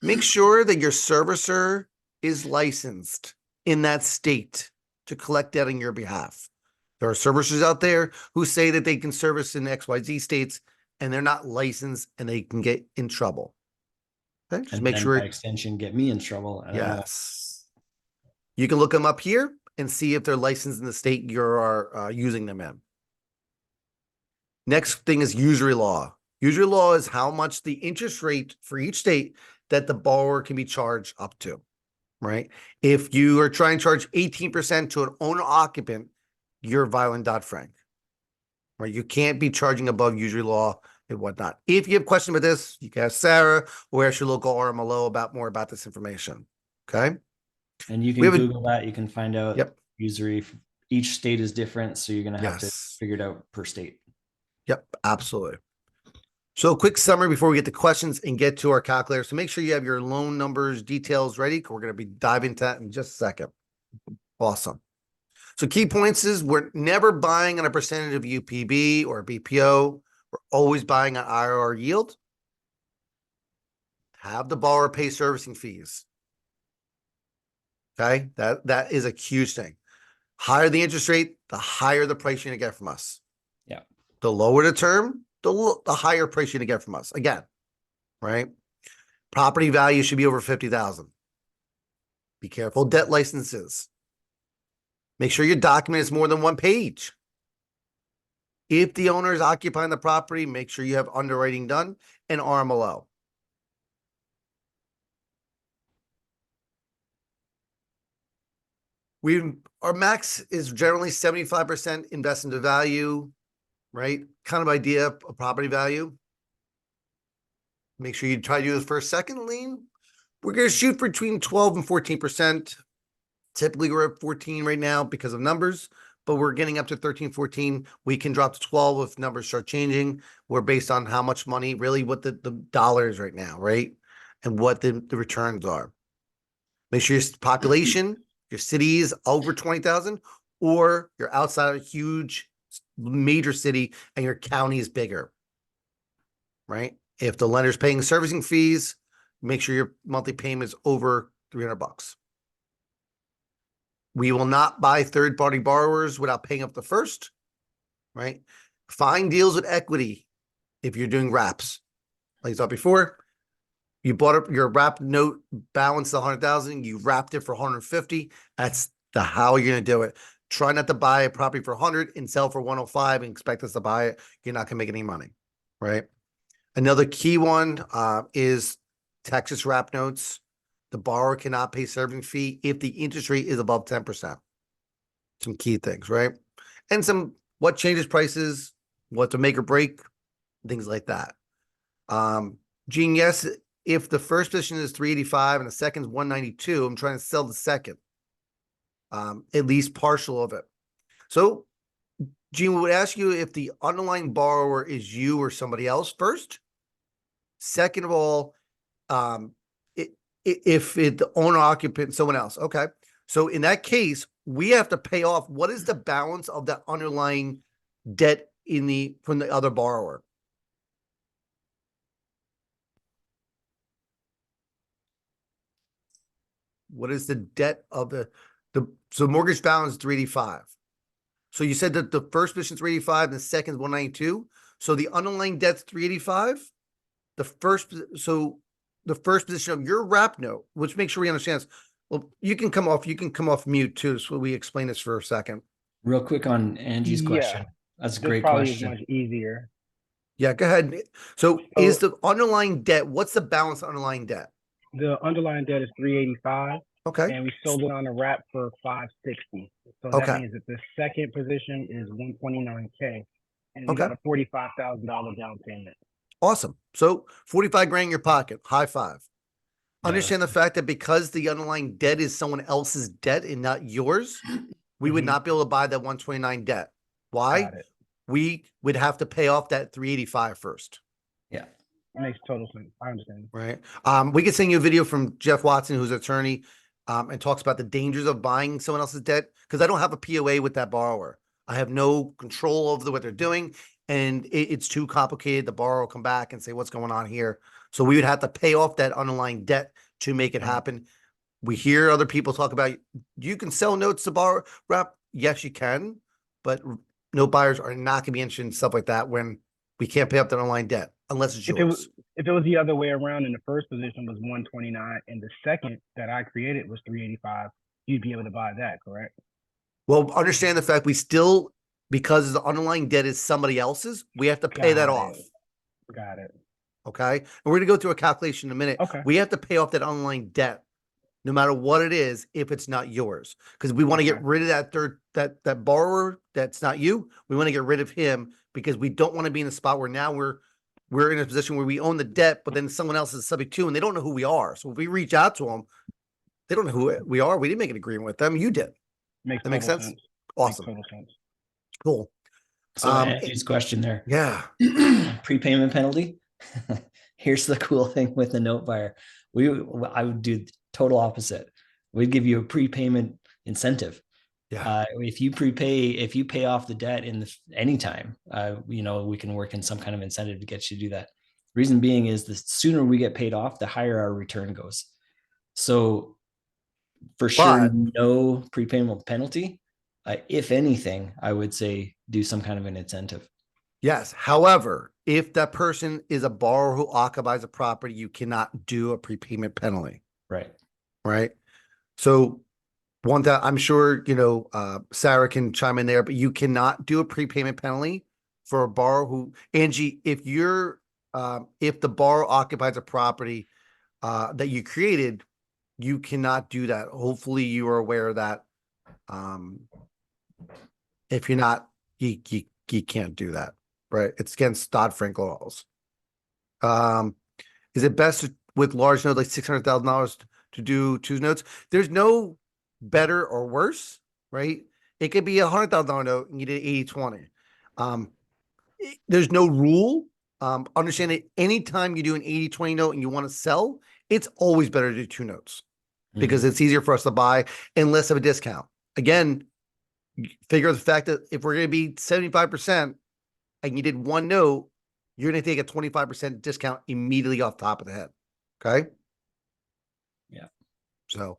Make sure that your servicer is licensed in that state to collect debt on your behalf. There are servicers out there who say that they can service in XYZ states and they're not licensed and they can get in trouble. Okay. Just And make then sure. by extension, get me in trouble. Yes. You can look them up here and see if they're licensed in the state you're using them in. Next thing is usury law. Usury law is how much the interest rate for each state that the borrower can be charged up to, right? If you are trying to charge 18% to an owner occupant, you're violating Dodd-Frank, right? You can't be charging above usury law and whatnot. If you have questions about this, you can ask Sarah or ask your local RMLO about more about this information, okay? And you We can have a- Google that. You can find out Yep. usury. Each state is different. So you're going to have to Yes. figure it out per state. Yep, absolutely. So a quick summary before we get to questions and get to our calculator. So make sure you have your loan numbers, details ready. We're going to be diving into that in just a second. Awesome. So key points is we're never buying on a percentage of UPB or BPO. We're always buying on IRR yield. Have the borrower pay servicing fees. Okay, that is a huge thing. Higher the interest rate, the higher the price you're going to get from us. Yeah. The lower the term, the higher price you're going to get from us. Again, right? Property value should be over 50,000. Be careful. Debt licenses. Make sure your document is more than one page. If the owner is occupying the property, make sure you have underwriting done and RMLO. Our max is generally 75% invest into value, right? Kind of idea of property value. Make sure you try to do the first, second lien. We're going to shoot between 12 and 14%. Typically, we're at 14 right now because of numbers, but we're getting up to 13, 14. We can drop to 12 if numbers start changing. We're based on how much money, really what the dollar is right now, right? And what the returns are. Make sure your population, your city is over 20,000, or you're outside of a huge major city and your county is bigger, right? If the lender's paying servicing fees, make sure your monthly payment is over $300. We will not buy third-party borrowers without paying up the first, right? Find deals with equity if you're doing wraps. Like I thought before, you bought up your wrap note balance 100,000, you wrapped it for 150. That's how you're going to do it. Try not to buy a property for 100 and sell for 105 and expect us to buy it. You're not going to make any money, right? Another key one is Texas wrap notes. The borrower cannot pay servicing fee if the interest rate is above 10%. Some key things, right? And some what changes prices, what to make or break. things like that. Gene, yes, if the first position is 385 and the second is 192, I'm trying to sell the second. At least partial of it. So Gene, we would ask you if the underlying borrower is you or somebody else first. Second of all, if the owner occupant, someone else. Okay. So in that case, we have to pay off. What is the balance of that underlying debt from the other borrower? What is the debt of so mortgage balance is 385. So you said that the first position is 385 and the second is 192. So the underlying debt's 385. The first position of your wrap note, which makes sure we understand this. Well, you can come off mute too. So we explain this for a second. Real quick on Angie's question. That's a This great probably is question. much easier. Yeah, go ahead. So So- is the underlying debt, what's the balance of underlying debt? The underlying debt is 385, Okay. and we sold it on the wrap for 560. So Okay. that means that the second position is 129K, and we Okay. got a $45,000 down payment. Awesome. So 45 grand in your pocket. High five. Yeah, Understand the fact that because the underlying debt is someone else's debt and not yours, we would Mhm. not be able to buy that 129 debt. Why? Got it. We would have to pay off that 385 first. Yeah. Makes total sense. I understand. Right. We could send you a video from Jeff Watson, who's an attorney, and talks about the dangers of buying someone else's debt. Because I don't have a POA with that borrower. I have no control over what they're doing, and it's too complicated. The borrower will come back and say, "What's going on here?" So we would have to pay off that underlying debt to make it Right. happen. We hear other people talk about you can sell notes to borrow wrap. Yes, you can, but note buyers are not going to be interested in stuff like that when we can't pay up that underlying debt unless it's If yours. it was the other way around and the first position was 129 and the second that I created was 385, you'd be able to buy that, correct? Well, understand the fact we still, because the underlying debt is somebody else's, we have to pay that Got off. it. Got it. Okay. And we're going to go through a calculation in a minute. Okay. We have to pay off that underlying debt no matter what it is, if it's not yours, because we want to get Okay. rid of that borrower that's not you. We want to get rid of him because we don't want to be in a spot where now we're in a position where we own the debt, but then someone else is subject to, and they don't know who we are. So if we reach out to them, they don't know who we are. We didn't make an agreement with them. You did. Makes That makes total sense? sense. Awesome. Makes total sense. Cool. So Um, Angie's question there. Yeah. Prepayment penalty. Here's the cool thing with the note buyer. I would do the total opposite. We'd give you a prepayment incentive. Yeah. If you pay off the debt in anytime, we can work in some kind of incentive to get you to do that. Reason being is the sooner we get paid off, the higher our return goes. So for sure, no prepayment penalty. If anything, I would say do some kind of an incentive. Yes. However, if that person is a borrower who occupies a property, you cannot do a prepayment penalty. Right. Right. So one that I'm sure, Sarah can chime in there, but you cannot do a prepayment penalty for a borrower who, Angie, if the borrower occupies a property that you created, you cannot do that. Hopefully you are aware of that. If you're not, you can't do that. Right. It's against Dodd-Frank laws. Is it best with large notes like $600,000 to do two notes? There's no better or worse, right? It could be $100,000 note and you did 80-20. There's no rule. Understand that anytime you do an 80-20 note and you want to sell, it's always better to do two notes because it's easier for us to buy and less of a discount. Again, figure the fact that if we're going to be 75% and you did one note, you're going to take a 25% discount immediately off the top of the head. Okay. Yeah. So,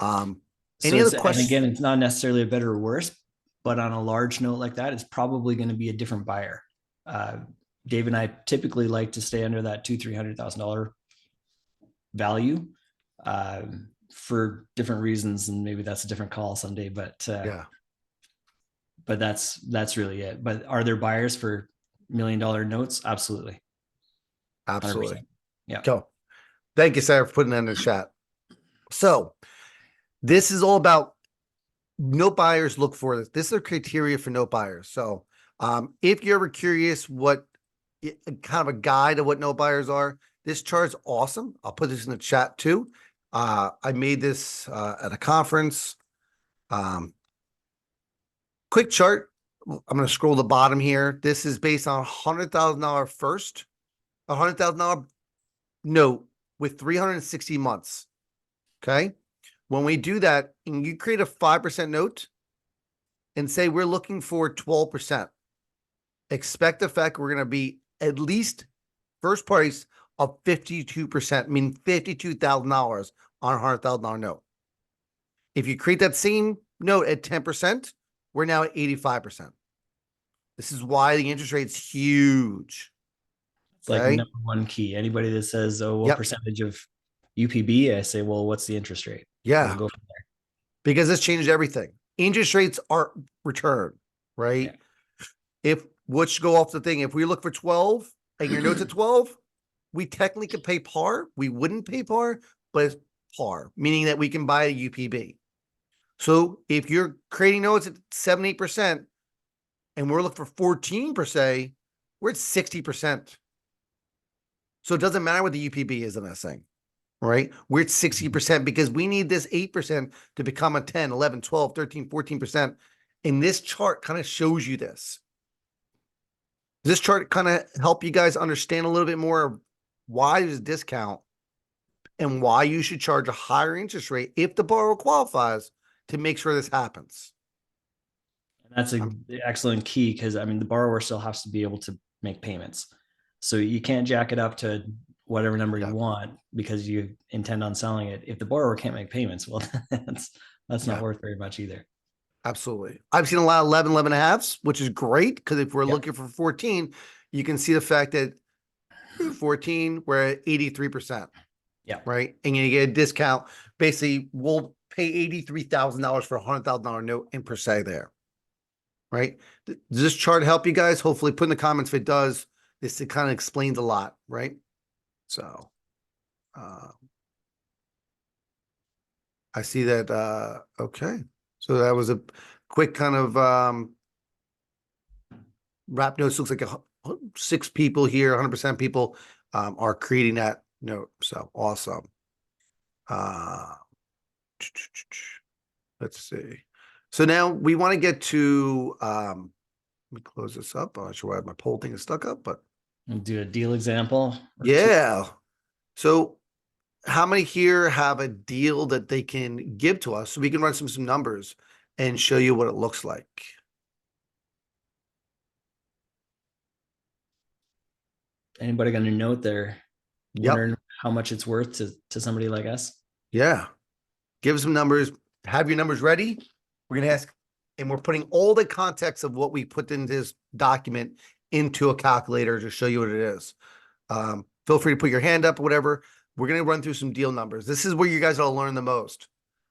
Any other questions? And again, it's not necessarily a better or worse, but on a large note like that, it's probably going to be a different buyer. Dave and I typically like to stay under that $200,000-$300,000 value for different reasons, and maybe that's a different call someday. But yeah, but that's really it. But are there buyers for $1 million notes? Absolutely. absolutely. 100%. Yeah. Go. Thank you, Sarah, for putting that in the chat. So this is all about note buyers look for this. This is the criteria for note buyers. So if you're ever curious what kind of a guide of what note buyers are. This chart's awesome. I'll put this in the chat too. I made this at a conference. Quick chart. I'm going to scroll the bottom here. This is based on $100,000 first, $100,000 note with 360 months. Okay. When we do that, and you create a 5% note and say we're looking for 12%, expect the fact we're going to be at least first price of 52%, meaning $52,000 on a $100,000 note. If you create that same note at 10%, we're now at 85%. This is why the interest rate's huge. It's like Okay. number one key. Anybody that says, "Oh, what Yep. percentage of UPB?" I say, "Well, what's the interest rate?" Yeah. We'll go from there. Because this changed everything. Interest rates are return, right? Yeah. If which go off the thing, if we look for 12 and your note's at 12, we technically could pay par. We wouldn't pay par, but it's par, meaning that we can buy a UPB. So if you're creating notes at 7, 8%, and we're looking for 14 per se, we're at 60%. So it doesn't matter what the UPB is in this thing, right? We're at 60% because we need this 8% to become a 10, 11, 12, 13, 14%. And this chart kind of shows you this. Does this chart kind of help you guys understand a little bit more of why there's a discount and why you should charge a higher interest rate if the borrower qualifies to make sure this happens? And that's an excellent key because I mean the borrower still has to be able to make payments. So you can't jack it up to whatever number you want because you intend on selling it. If the borrower can't make payments, well, that's not worth very much either. Absolutely. I've seen a lot of 11, 11 and a halves, which is great because if we're looking for 14, you can see the fact that 14, we're at 83%. Yeah. Right. And you get a discount. Basically, we'll pay $83,000 for a $100,000 note in per se there. Right. Does this chart help you guys? Hopefully put in the comments if it does. This kind of explains a lot, right? So I see that. Okay. So that was a quick kind of wrap notes. Looks like 6 people here, 100% people are creating that note. So awesome. Let's see. So now we want to get to, let me close this up. I'm not sure why my poll thing is stuck up, but. We'll do a deal example. Yeah. So how many here have a deal that they can give to us so we can run some numbers and show you what it looks like? Anybody got a note there? Wondering how much it's worth to somebody like us? Yeah. Give us some numbers. Have your numbers ready. We're going to ask, and we're putting all the context of what we put in this document into a calculator to show you what it is. Feel free to put your hand up or whatever. We're going to run through some deal numbers. This is where you guys will learn the most.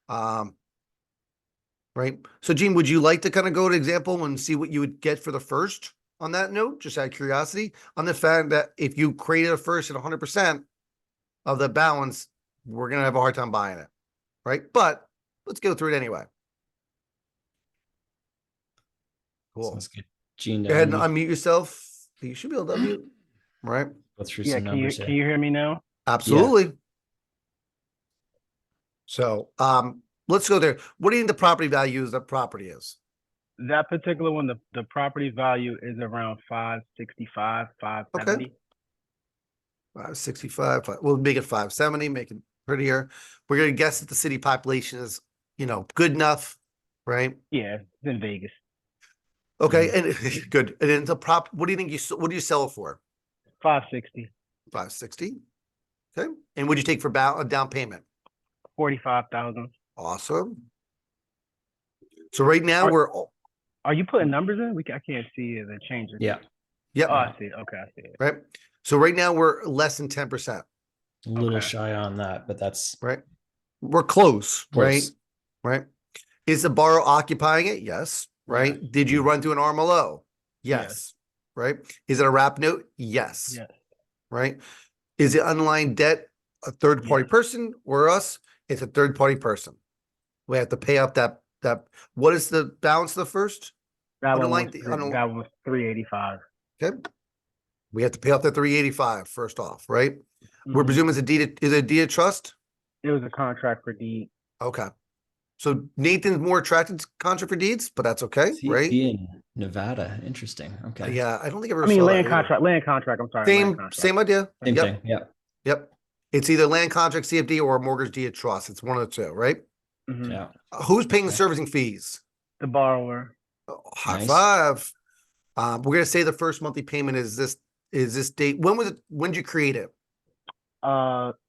Right. So Gene, would you like to kind of go to example and see what you would get for the first on that note, just out of curiosity, on the fact that if you created a first at 100% of the balance, we're going to have a hard time buying it. Right. But let's go through it anyway. Cool. So let's get Gene to go ahead and unmute yourself. You should be able to unmute. Right. Go through some numbers. Can you hear me now? Absolutely. Yeah. So let's go there. What do you think the property value of the property is? That particular one, the property value is around 565, 570. Okay. 565. We'll make it 570, make it prettier. We're going to guess that the city population is, good enough, right? Yeah, it's in Vegas. Okay, and good. And then what do you think what do you sell it for? 560. 560. Okay. And what'd you take for a down payment? 45,000. Awesome. So right now are you putting numbers in? I can't see the changes. Yeah. Yep. Oh, I see it. Okay, I see it. Right. So right now we're less than 10%. A little shy on that, but that's right. We're close. Right. Right. Is the borrower occupying it? Yes. Right. Yeah. Did you run through an RMLO? Yes. Right. Is it a wrap note? Yes. Yes. Right. Is it underlying debt a third party person or us? It's a third party person. We have to pay up that. What is the balance of the first? That one was 385. Okay. We have to pay off the 385 first off, right? We're Mhm. presuming it's a deed, is it a deed of trust? It was a contract for deed. Okay. So Nathan's more attracted to contract for deeds, but that's okay, right? CFD in Nevada. Interesting. Okay. Yeah, I don't think I ever I mean, saw land that either. contract, land contract. I'm sorry, land contract. Same idea. Same Yep, thing. Yeah. yep. It's either land contract CFD or a mortgage deed of trust. It's one of the two, right? Mhm. Yeah. Who's paying the Okay. servicing fees? The borrower. Oh, high Nice. five. We're gonna say the first monthly payment is this date. When was it? When did you create it?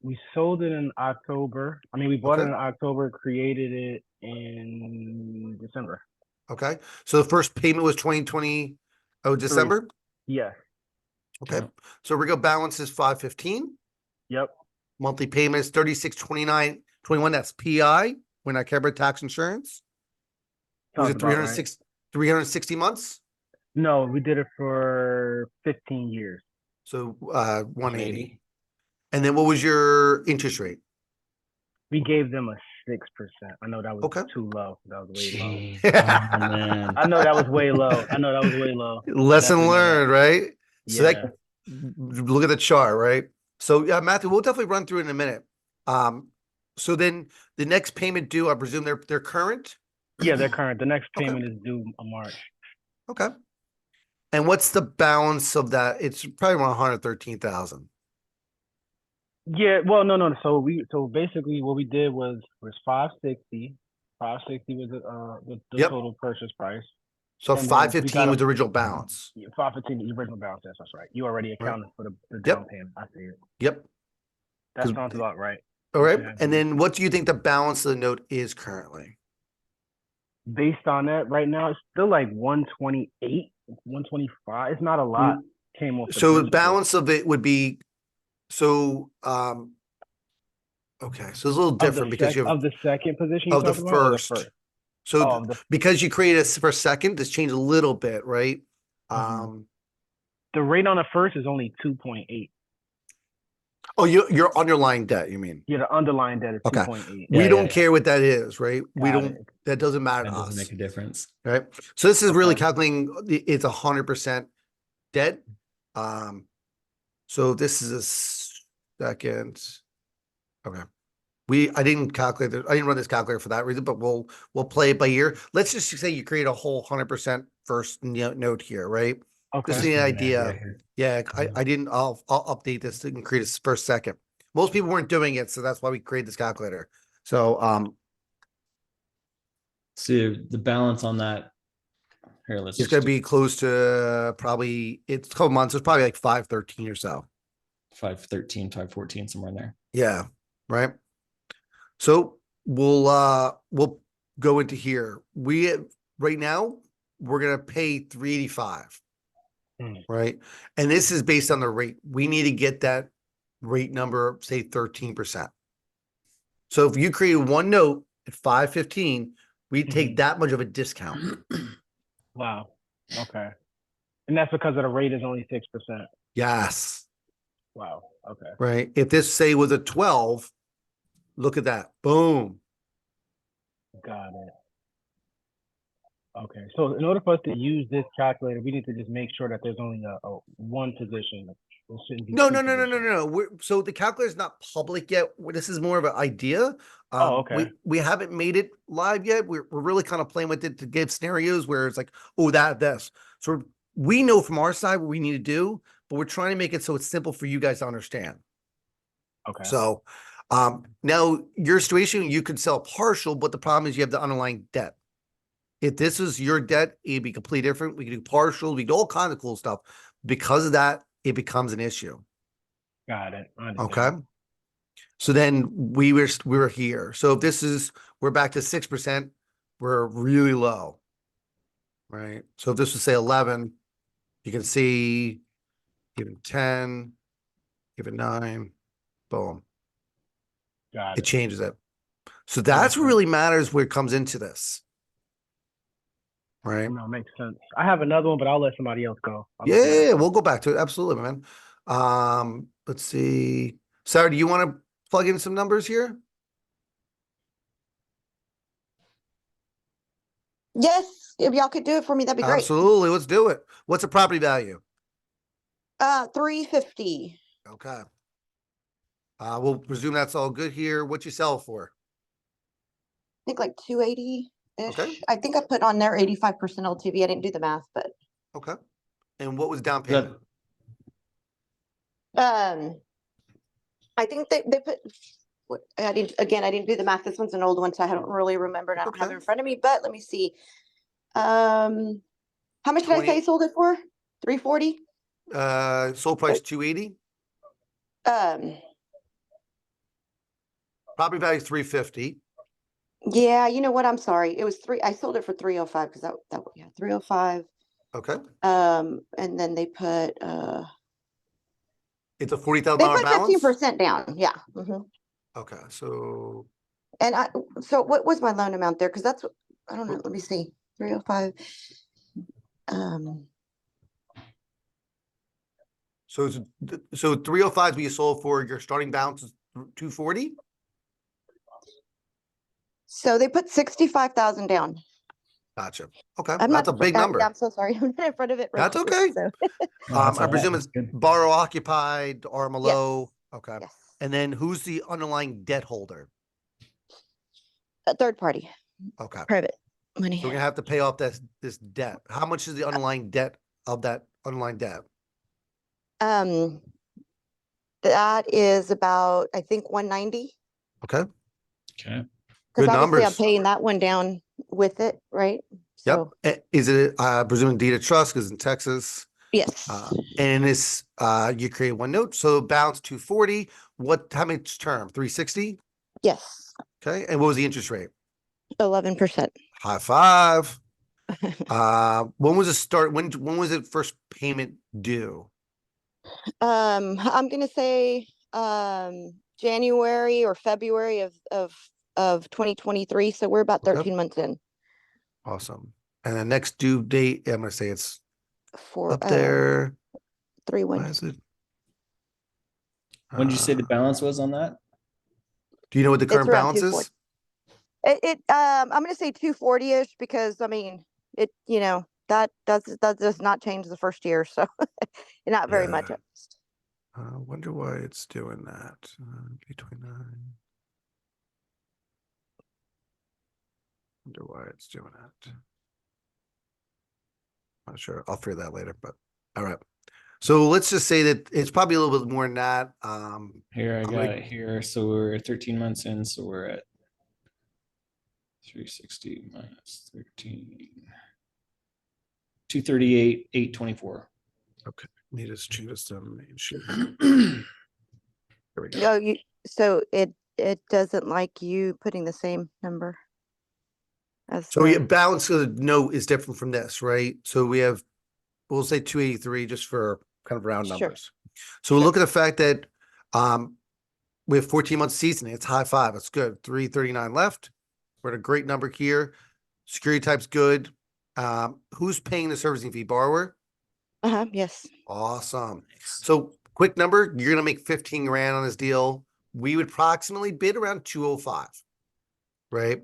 We sold it in October. I mean, we bought it Okay. in October, created it in December. Okay. So the first payment was 2020. Oh, December? Yes. Okay. Yeah. So Rigo balance is 515. Yep. Monthly payment is 3629.21. That's PI. We're not care about tax insurance. Was Sounds it about right. 360 months? No, we did it for 15 years. So 180. 180. And then what was your interest rate? We gave them a 6%. I know that was Okay. too low. That was way low. Jeez. Oh, man. I know that was way low. I know that was way low. Lesson Definitely know that. learned, right? So Yeah. that look at the chart, right? So yeah, Matthew, we'll definitely run through it in a minute. So then the next payment due, I presume they're current. Yeah, they're current. The next Okay. payment is due in March. Okay. And what's the balance of that? It's probably around 113,000. Yeah, well, no. So basically what we did was 560. 560 was the Yep. total purchase price. So And then we 515 got was the original balance. Yeah, 515 the original balance. That's right. You already accounted for the Yep. down payment. I see it. Yep. That 'Cause- sounds about right. All right. Yeah. And then what do you think the balance of the note is currently? Based on that, right now it's still like 128, 125. It's not a lot. Came off. So the principal. balance of it would be, so, okay, so it's a little Of the different because you have, of the second position. of the talking about, or first. So Oh, the because you created a for second, this changed a little bit, right? Mhm. the rate on the first is only 2.8. Oh, your underlying debt, you mean? Yeah, the underlying debt is Okay. 2.8. We Yeah, don't yeah. care what that is, right? We Got don't, it. that doesn't matter That to doesn't us, make a difference. right? So this is really Okay. calculating, it's 100% debt. So this is a second. Okay. I didn't calculate I didn't run this calculator for that reason, but we'll play it by ear. Let's just say you create a whole 100% first note here, right? Okay. Just the Give me an idea. here. Yeah, I didn't, I'll update this and create a first second. Most people weren't doing it, so that's why we created this calculator. So, So the balance on that here, let's it's just gonna do be close to probably, it's a couple months, it's probably like 513 or so. 513, 514, somewhere in there. Yeah, right. So we'll go into here. Right now, we're gonna pay 385. Mm. Right? And this is based on the rate. We need to get that rate number, say 13%. So if you create one note at 515, we take Mhm. that much of a discount. Wow. Okay. And that's because of the rate is only 6%. Yes. Wow. Okay. Right. If this say was a 12, look at that. Boom. Got it. Okay. So in order for us to use this calculator, we need to just make sure that there's only a one position. There shouldn't be No, two no, no, no, no, positions. no. So the calculator is not public yet. This is more of an idea. Oh, okay. We haven't made it live yet. We're really kind of playing with it to give scenarios where it's like, oh, this. So we know from our side what we need to do, but we're trying to make it so it's simple for you guys to understand. Okay. So now your situation, you could sell partial, but the problem is you have the underlying debt. If this was your debt, it'd be completely different. We could do partial, we could do all kinds of cool stuff. Because of that, it becomes an issue. Got it. I understand. Okay. So then we were here. So if we're back to 6%, we're really low. Right. So if this was say 11, you can see, give it 10, give it 9, boom. Got It it. changes it. So that's what sense. really matters where it comes into this. Right. No, makes sense. I have another one, but I'll let somebody else go. I'll let somebody Yeah, else go. we'll go back to it. Absolutely, man. Let's see. Sarah, do you want to plug in some numbers here? Yes, if y'all could do it for me, that'd be great. Absolutely. Let's do it. What's the property value? 350. Okay. We'll presume that's all good here. What you sell for? I think like 280-ish. Okay. I think I put on there 85% LTV. I didn't do the math, but Okay. And what was down That- payment? I think they put I didn't do the math. This one's an old one, so I don't really remember, and I don't have it Okay. in front of me, but let me see. How much did I say 20 I sold it for? 340? Sold price 280, Um, property value 350. yeah, you know what? I'm sorry. It was I sold it for 305 because that yeah, 305. Okay. And then they put It's a $40,000 they put balance. 15% down. Yeah. Okay. So And so what was my loan amount there? Because that's what I don't know. Let me see. 305. So it's, so 305 is what you sold for. Your starting balance is 240. So they put 65,000 down. Gotcha. Okay. I'm That's not a big yeah, number. I'm so sorry. I'm not in front of it. That's real quick, okay. So. No, that's I all right. presume That's it's good. borrow occupied, Armalo. Okay. Yes. And then who's the underlying debt holder? A third party, Okay. private money. So we're gonna have to pay off this debt. How much is the underlying debt of that underlying debt? That is about, I think, 190. Okay. Okay. Because Good obviously I'm numbers. paying that one down with it, right? Yep. So Is it presuming deed of trust because in Texas? yes. And this you create one note. So balance 240. How much term? 360? Yes. Okay. And what was the interest rate? 11%. High five. When was it start? When was it first payment due? I'm gonna say January or February of 2023. So we're about Okay. 13 months in. Awesome. And the next due date, I'm gonna say it's For up there. 3-1. Why is it? When did you say the Uh, balance was on that? Do you know what the It's current around balance 240. is? I'm gonna say 240-ish because I mean that does not change the first year, so not very much. Yeah. Wonder why it's doing that. P29. Wonder why it's doing that. Not sure. I'll figure that later, but all right. So let's just say that it's probably a little bit more than that. Here, I I'm got gonna- it here. So we're 13 months in. So we're at 360 minus 13. 238, 824. Need to choose them. Here we go. No, so it doesn't like you putting the same number as So the- your balance of the note is different from this, right? So we'll say 283 just for kind of round Sure. numbers. So we'll Sure. look at the fact that we have 14 months seasoning. It's high five. It's good. 339 left. We're at a great number here. Security type's good. Who's paying the servicing fee? Borrower? Yes. Awesome. So quick number, you're gonna make 15 grand on this deal. We would approximately bid around 205, right?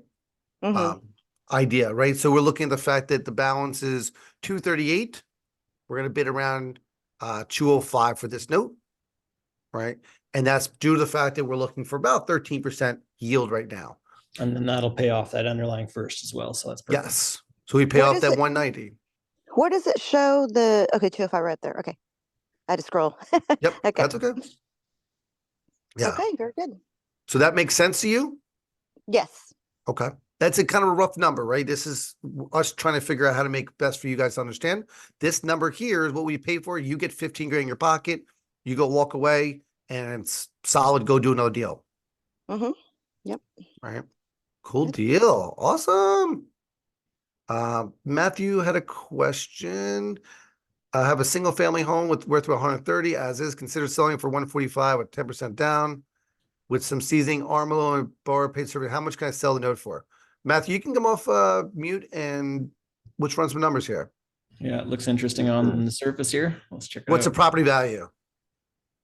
Mhm. Idea, right? So we're looking at the fact that the balance is 238. We're gonna bid around 205 for this note, right? And that's due to the fact that we're looking for about 13% yield right now. And then that'll pay off that underlying first as well. So that's perfect. Yes. So we pay What off is that it? 190. Where does it show the 205 right there? Okay. I had to scroll. Yep, Okay. that's okay. Yeah. Okay, very good. So that makes sense to you? Yes. Okay. That's a kind of a rough number, right? This is us trying to figure out how to make best for you guys to understand. This number here is what we pay for. You get 15 grand in your pocket. You go walk away and it's solid. Go do another deal. Mhm. Yep. All right. Cool Good. deal. Awesome. Matthew had a question. I have a single family home with worth 130 as is, consider selling it for 145 with 10% down with some seasoning, Armalo and borrower paid service. How much can I sell the note for? Matthew, you can come off mute and let's run some numbers here. Yeah, it looks interesting on the surface here. Let's check it What's the out. property value?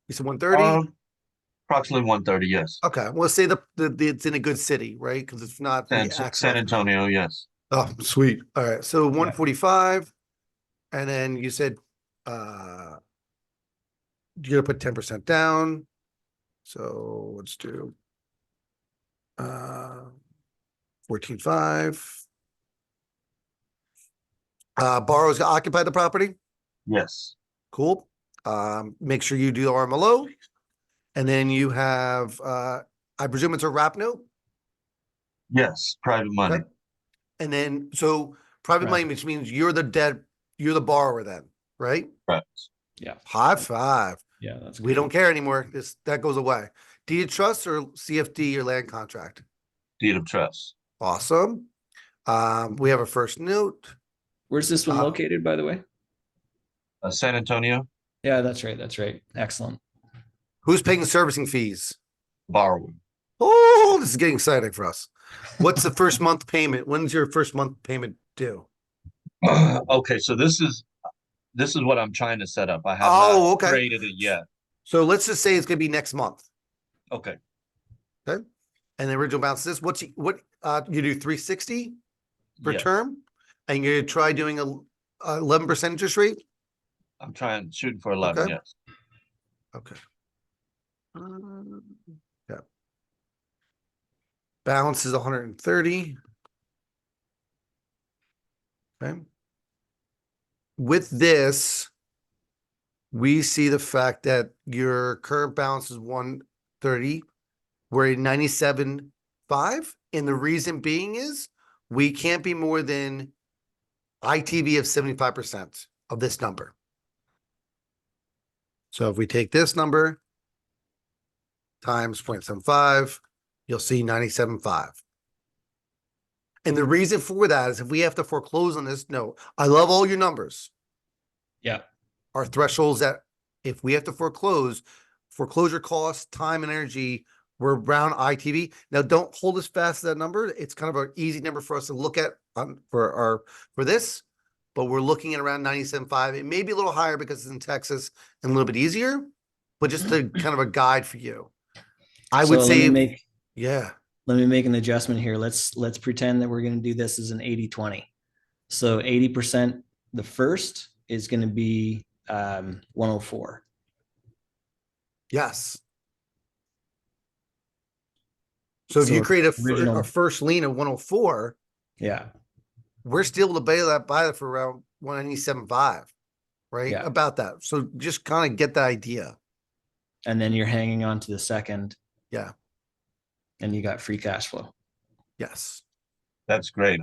You said 130? Approximately 130, yes. Okay, well, say the it's in a good city, right? Because it's not the San Antonio, yes. Oh, sweet. All right. So 145. And then you said you're gonna put 10% down. So let's do 14.5. Borrows to occupy the property. Yes. Cool. Make sure you do RMLO. And then you have, I presume it's a wrap note. Yes. Private money. Okay. And then, so private money, Right. which means you're the borrower then, right? Correct. Yeah. High five. Yeah, that's We good. don't care anymore. That goes away. Deed of trust or CFD or land contract? Deed of trust. Awesome. We have a first note. Where's this one Uh, located, by the way? San Antonio. Yeah, that's right. That's right. Excellent. Who's paying servicing fees? Borrower. Oh, this is getting exciting for us. What's the first month payment? When's your first month payment due? Okay, so this is what I'm trying to set up. I have Oh, not okay. created it yet. So let's just say it's gonna be next month. Okay. Okay. And the original balance is what you do 360 per Yes. term? And you're gonna try doing a 11% interest rate? I'm shooting for 11. Okay. Yes. Okay. Yeah. Balance is 130. Okay. With this, we see the fact that your current balance is 130. We're at 97.5. And the reason being is we can't be more than ITV of 75% of this number. So if we take this number times 0.75, you'll see 97.5. And the reason for that is if we have to foreclose on this note, I love all your numbers. Yeah. Our thresholds that if we have to foreclosure costs, time and energy, we're around ITV. Now, don't hold us fast to that number. It's kind of an easy number for us to look at for this, but we're looking at around 97.5. It may be a little higher because it's in Texas and a little bit easier, but just a kind of a guide for you. I would So say, yeah. let me make an adjustment here. Let's pretend that we're going to do this as an 80-20. So 80%, the first is going to be 104. Yes. So if you So create a original- first lien of 104, Yeah. we're still able to buy that for around 197.5, right? Yeah. About that. So just kind of get the idea. And then you're hanging on to the second. Yeah. And you got free cash flow. Yes. That's great.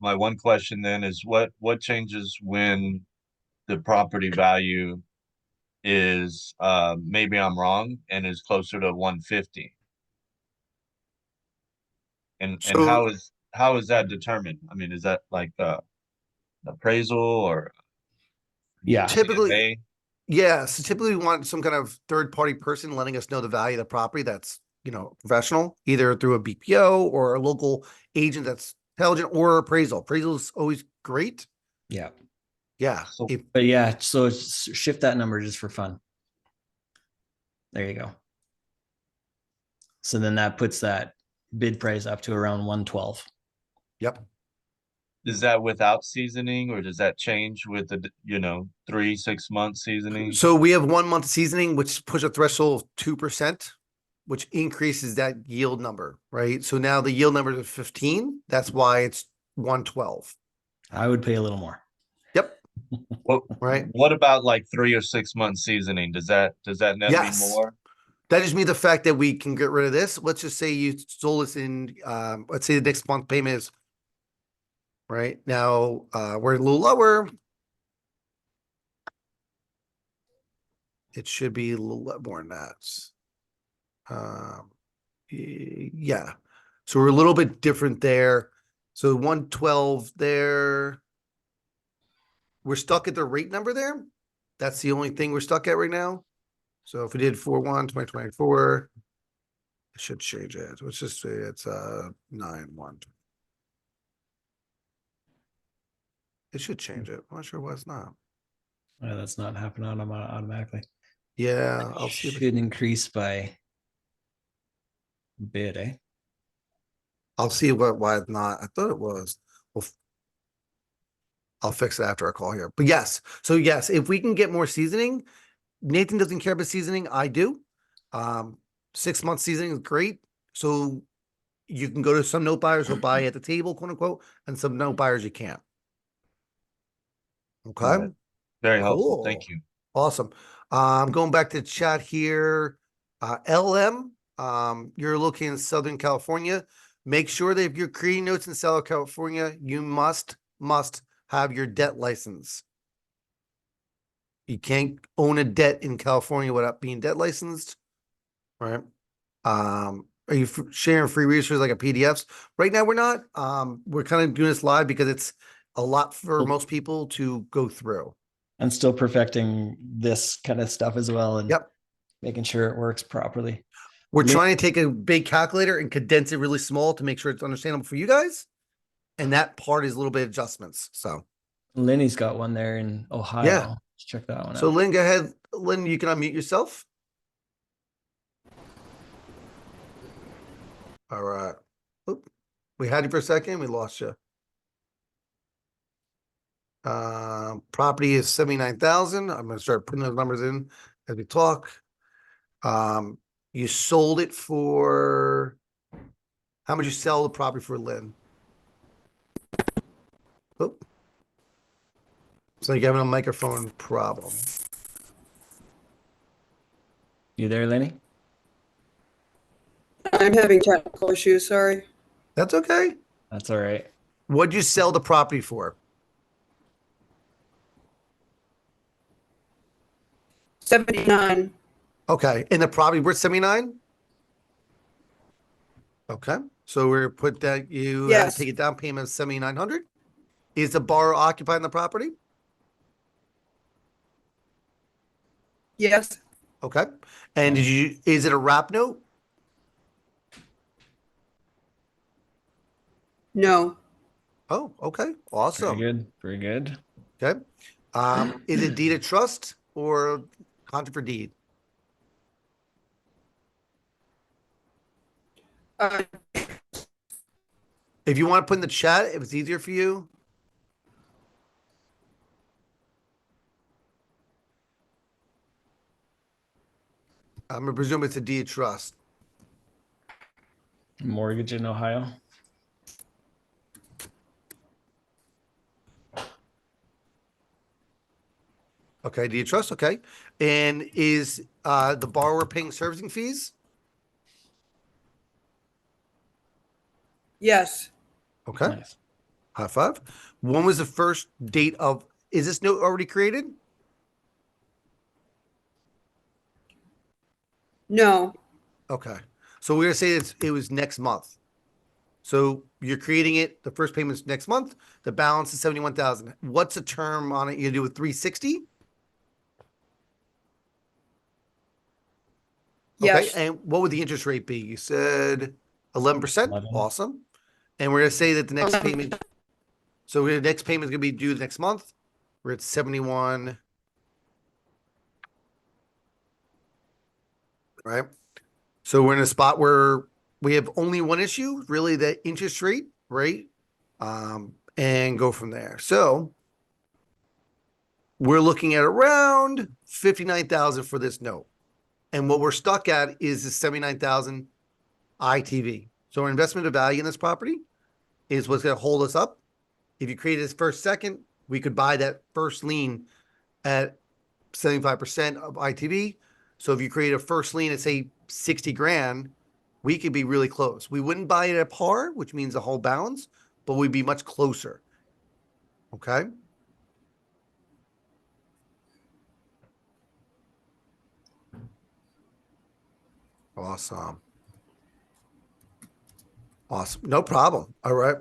My one question then is what changes when the property value is maybe I'm wrong and is closer to 150? And So- how is that determined? I mean, is that like appraisal or Yeah. Typically, CFA? yeah. So typically we want some kind of third party person letting us know the value of the property that's, professional, either through a BPO or a local agent that's intelligent or appraisal. Appraisal is always great. Yeah. Yeah. So- But yeah, so shift that number just for fun. There you go. So then that puts that bid price up to around 112. Yep. Is that without seasoning or does that change with the 3-6 month seasoning? So we have 1 month seasoning, which puts a threshold of 2%, which increases that yield number, right? So now the yield number is 15. That's why it's 112. I would pay a little more. Yep. What Right. What about like 3 or 6 month seasoning? Does that net Yes. mean more? That just means the fact that we can get rid of this. Let's just say you sold this in, let's say the next month payment is right now, we're a little lower. It should be a little more than that. Yeah. So we're a little bit different there. So 112 there. We're stuck at the rate number there. That's the only thing we're stuck at right now. So if we did 4/1, 2024, it should change it. Let's just say it's 9/1. It should change it. I'm not sure why it's not. That's not happening automatically. Yeah, I'll see. If Should increase by bid, eh? I'll see why it's not. I thought it was. Well, I'll fix it after our call here. But yes, so yes, if we can get more seasoning, Nathan doesn't care about seasoning. I do. 6 month seasoning is great. So you can go to some note buyers who'll buy at the table, quote unquote, and some note buyers you can't. Okay. it. Very helpful. Thank Cool. you. Awesome. Going back to chat here, LM, you're located in Southern California. Make sure that if you're creating notes in Southern California, you must have your debt license. You can't own a debt in California without being debt licensed, right? Are you sharing free resources like a PDFs? Right now, we're not. We're kind of doing this live because it's a lot for Cool. most people to go through. I'm still perfecting this kind of stuff as well and Yep. making sure it works properly. We're Lin- trying to take a big calculator and condense it really small to make sure it's understandable for you guys. And that part is a little bit of adjustments. So, Lenny's got one there in Ohio. Yeah. Let's check that one so out. Lynn, go ahead. Lynn, you can unmute yourself. All right. Oop. We had you for a second. We lost you. Property is 79,000. I'm going to start putting those numbers in as we talk. You sold it for how much you sell the property for, Lynn? Oop. So you're having a microphone problem. You there, Lenny? I'm having technical issues, sorry. That's okay. That's all right. What'd you sell the property for? 79. Okay. And the property worth 79? Okay. So we're put that you Yes. take a down payment of 7,900. Is the borrower occupying the property? Yes. Okay. And is it a wrap note? No. Oh, okay. Very Awesome. good. Very good. Okay. Is it deed of trust or contract for deed? If you want to put in the chat, if it's easier for you. I'm gonna presume it's a deed of trust. Mortgage in Ohio. Okay, deed of trust. Okay. And is the borrower paying servicing fees? Yes. Okay. Nice. High five. When was the first date of, is this note already created? No. Okay. So we're gonna say it was next month. So you're creating it, the first payment's next month, the balance is 71,000. What's the term on it? You do with 360? Okay, Yes. and what would the interest rate be? You said 11%? 11. Awesome. And we're gonna say that the next 11. payment, so the next payment is gonna be due the next month. We're at 71. Right? So we're in a spot where we have only one issue, really the interest rate, right? And go from there. So we're looking at around 59,000 for this note. And what we're stuck at is the 79,000 ITV. So our investment of value in this property is what's going to hold us up. If you create this first second, we could buy that first lien at 75% of ITV. So if you create a first lien at say 60 grand, we could be really close. We wouldn't buy it at par, which means the whole balance, but we'd be much closer. Okay. Awesome. Awesome. No problem. All right.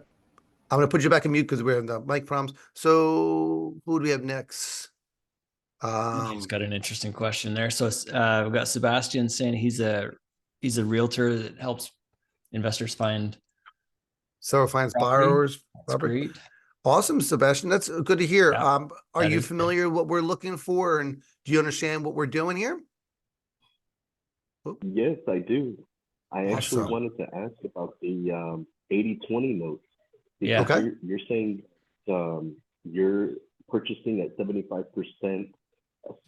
I'm going to put you back in mute because we're in the mic problems. So who do we have next? He's got an interesting question there. So we've got Sebastian saying he's a realtor that helps investors find Seller finance property. borrowers. That's Robert. great. Awesome, Sebastian. That's good to hear. Yeah, Are that you is good. familiar with what we're looking for, and do you understand what we're doing here? Yes, I do. I actually Awesome. wanted to ask about the 80/20 notes. Yeah. Because Okay. You're saying you're purchasing at 75%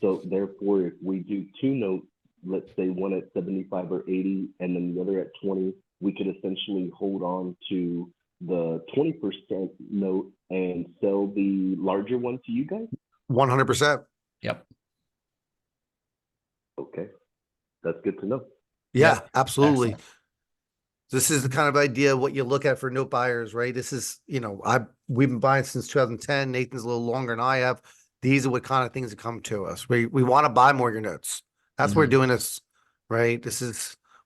So therefore, if we do two notes, let's say one at 75 or 80 and then the other at 20, we could essentially hold on to the 20% note and sell the larger one to you guys? 100%. Yep. Okay, that's good to know. Yeah, Yep. absolutely. Excellent. This is the kind of idea what you look at for note buyers, right? This is, we've been buying since 2010. Nathan's a little longer than I have. These are what kind of things that come to us. We want to buy more of your notes. That's why we're Mhm. doing this, right?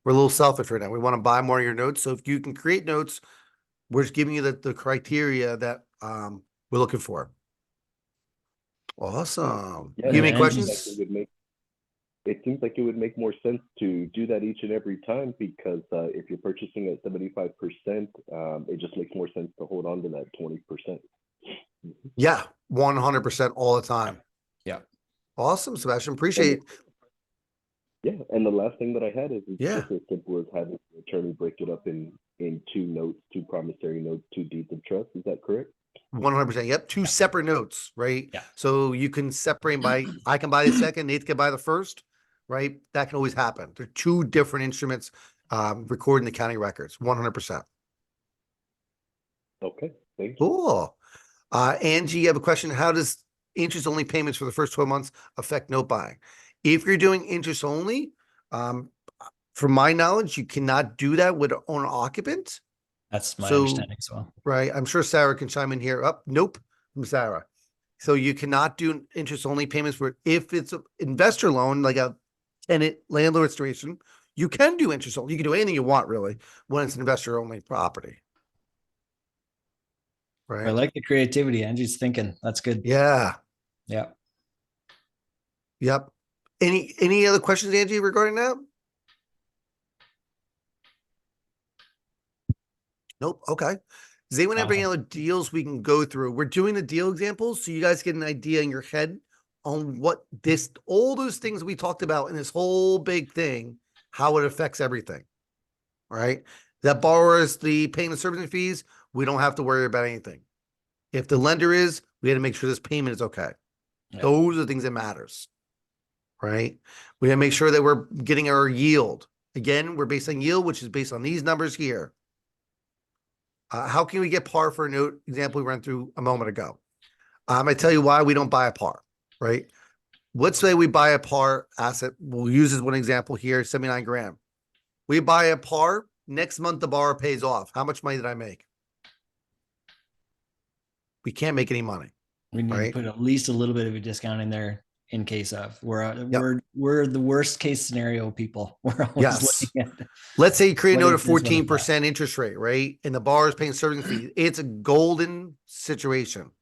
We're a little selfish right now. We want to buy more of your notes. So if you can create notes, we're just giving you the criteria that we're looking for. Awesome. Yeah, You have any and questions? it seems like it would make more sense to do that each and every time because if you're purchasing at 75%, it just makes more sense to hold on to that 20%. Yeah, 100% all the time. Yeah. Awesome, Sebastian. Appreciate it. Yeah, and the last thing that I had is it's Yeah. just as simple as having the attorney break it up in two notes, two promissory notes, two deeds of trust. Is that correct? 100%. Yep. Two separate notes, right? Yeah. So you can separate I can buy the second, Nate can buy the first, right? That can always happen. They're two different instruments recording the county records, 100%. Okay, thank you. Cool. Angie, you have a question. How does interest only payments for the first 12 months affect note buying? If you're doing interest only, from my knowledge, you cannot do that with an owner occupant. That's my So- understanding as well. Right. I'm sure Sarah can chime in here. Nope. From Sarah. So you cannot do interest only payments for if it's an investor loan, like a tenant landlord restoration, you can do interest only. You can do anything you want really when it's an investor only property. I Right. like the creativity. Angie's thinking. That's good. Yeah. Yeah. Yep. Any other questions, Angie, regarding that? Nope. Okay. Does anyone have any Awesome. other deals we can go through? We're doing the deal examples so you guys get an idea in your head on what all those things we talked about in this whole big thing, how it affects everything. Right? That borrower is paying the servicing fees, we don't have to worry about anything. If the lender is, we got to make sure this payment is okay. Yeah. Those are the things that matters. Right? We got to make sure that we're getting our yield. Again, we're based on yield, which is based on these numbers here. How can we get par for a note example we ran through a moment ago? I tell you why we don't buy a par, right? Let's say we buy a par asset. We'll use as one example here, 79 grand. We buy a par, next month the borrower pays off. How much money did I make? We can't make any money. We need Right. to put at least a little bit of a discount in there in case of we're the worst case scenario people. We're always Yes. looking at Let's say you create a What note if of this, what if that? 14% interest rate, right? And the borrower is paying servicing fee. It's a golden situation.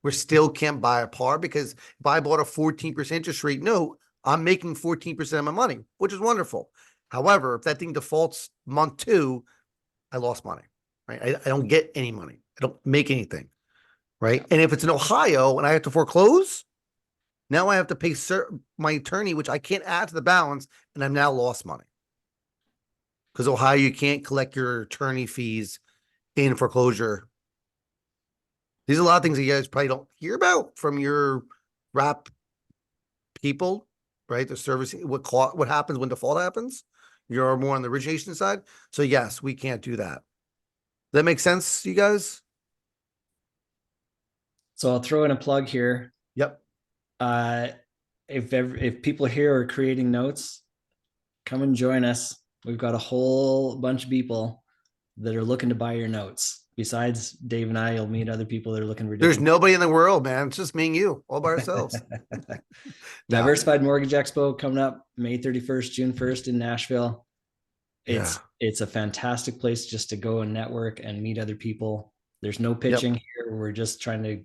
We still can't buy a par because if I bought a 14% interest rate note, I'm making 14% of my money, which is wonderful. However, if that thing defaults month 2, I lost money, right? I don't get any money. I don't make anything, right? And if it's in Ohio and I have to foreclose, now I have to pay my attorney, which I can't add to the balance, and I've now lost money. Because Ohio, you can't collect your attorney fees in foreclosure. These are a lot of things that you guys probably don't hear about from your rap people, right? The servicing, what happens when default happens. You're more on the origination side. So yes, we can't do that. Does that make sense, you guys? So I'll throw in a plug here. Yep. If people here are creating notes, come and join us. We've got a whole bunch of people that are looking to buy your notes. Besides Dave and I, you'll meet other people that are looking for There's different. nobody in the world, man. It's just me and you all by ourselves. Diversified Mortgage Expo coming up May 31st, June 1st in Nashville. It's a fantastic place just to go and network and meet other people. There's no pitching here. We're just trying to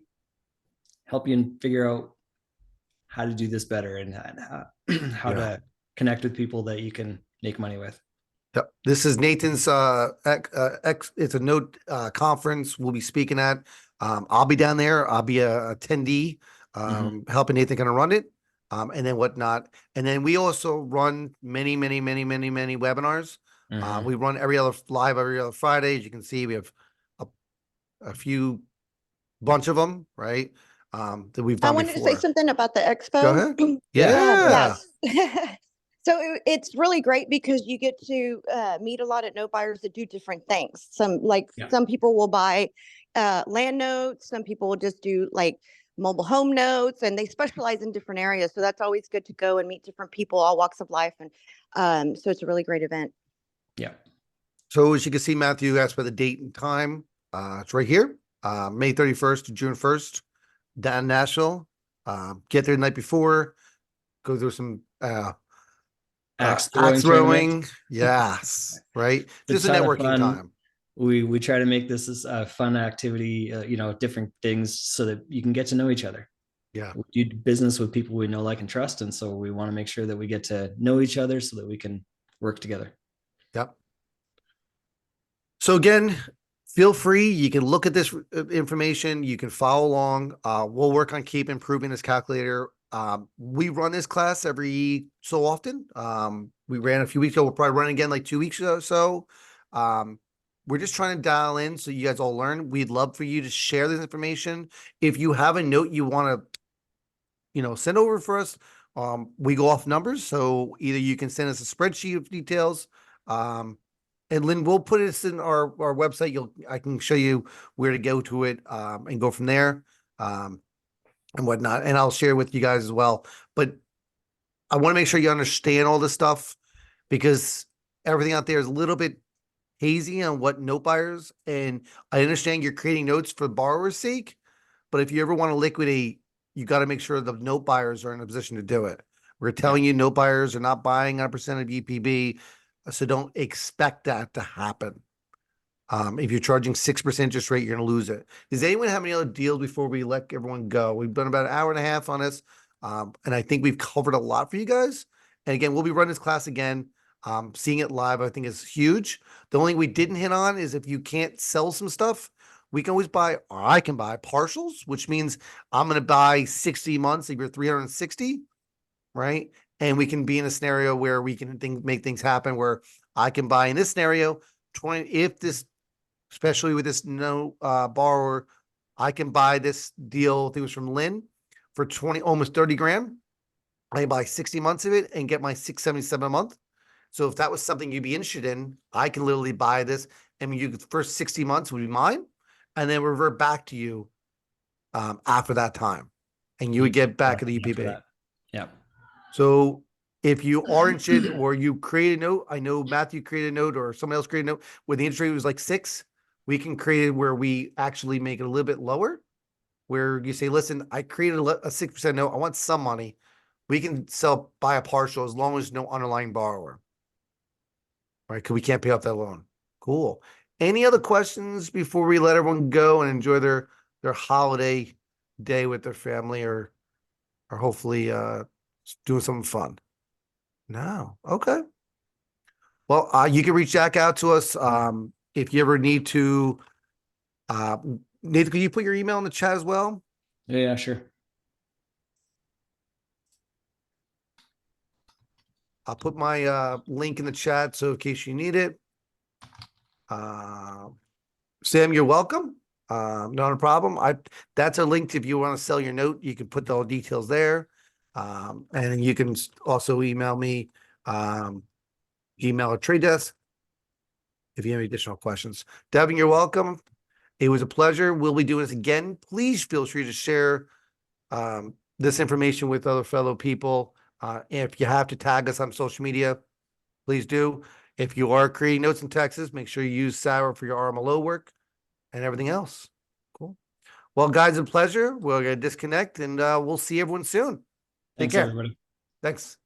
help you figure out how to do this better and how to connect with people that you can make money with. Yep. This is Nathan's it's a note conference we'll be speaking at. I'll be down there. I'll be a attendee, helping Nathan kind of run it, and then whatnot. And then we also run many webinars. We run every other Friday. As you can see, we have a bunch of them, right? that we've I done wanted before. to say something about the expo. Go ahead. Yeah. Yes. So it's really great because you get to meet a lot of note buyers that do different things. Yeah. Some people will buy land notes. Some people will just do like mobile home notes, and they specialize in different areas. So that's always good to go and meet different people, all walks of life. And so it's a really great event. Yeah. So as you can see, Matthew asked for the date and time. It's right here, May 31st to June 1st, down in Nashville. Get there the night before, go through some Axe axe throwing tournament. throwing. Yes, right. It's Just a ton of networking fun. time. We try to make this a fun activity, different things so that you can get to know each other. Yeah. We do business with people we know, like, and trust. And so we want to make sure that we get to know each other so that we can work together. Yep. So again, feel free. You can look at this information. You can follow along. We'll work on keep improving this calculator. We run this class every so often. We ran a few weeks ago. We'll probably run again like 2 weeks or so. We're just trying to dial in so you guys all learn. We'd love for you to share this information. If you have a note you want to, send over for us, we go off numbers. So either you can send us a spreadsheet of details. And Lynn, we'll put this in our website. I can show you where to go to it, and go from there, and whatnot. And I'll share with you guys as well. But I want to make sure you understand all this stuff, because everything out there is a little bit hazy on what note buyers, and I understand you're creating notes for borrower's sake, but if you ever want to liquidate, you got to make sure the note buyers are in a position to do it. We're telling you note buyers are not buying on a percent of UPB, so don't expect that to happen. If you're charging 6% interest rate, you're going to lose it. Does anyone have any other deals before we let everyone go? We've done about an hour and a half on this, and I think we've covered a lot for you guys. And again, we'll be running this class again. Seeing it live, I think, is huge. The only thing we didn't hit on is if you can't sell some stuff, we can always buy, or I can buy partials, which means I'm going to buy 60 months if you're 360, right? And we can be in a scenario where we can make things happen where I can buy in this scenario 20, if this, especially with this borrower, I can buy this deal, I think it was from Lynn, for 20, almost 30 grand. I can buy 60 months of it and get my 677 a month. So if that was something you'd be interested in, I can literally buy this. I mean, the first 60 months would be mine, and then revert back to you after that time, and you would get back to the UPB. Yeah. So if you are interested, or you create a note, I know Matthew created a note or someone else created a note where the interest rate was like 6, we can create it where we actually make it a little bit lower, where you say, listen, I created a 6% note. I want some money. We can buy a partial as long as no underlying borrower. Right, because we can't pay off that loan. Cool. Any other questions before we let everyone go and enjoy their holiday day with their family, or hopefully doing something fun? No. Okay. Well, you can reach back out to us if you ever need to. Nathan, could you put your email in the chat as well? Yeah, sure. I'll put my link in the chat, so in case you need it. Sam, you're welcome. Not a problem. That's a link. If you want to sell your note, you can put all details there. And you can also email me, email or trade desk if you have any additional questions. Devin, you're welcome. It was a pleasure. We'll be doing this again. Please feel free to share this information with other fellow people. If you have to tag us on social media, please do. If you are creating notes in Texas, make sure you use Sarah for your RMLO work and everything else. Cool. Well, guys, a pleasure. We're going to disconnect, and we'll see everyone soon. Take Thanks, care. everybody. Thanks.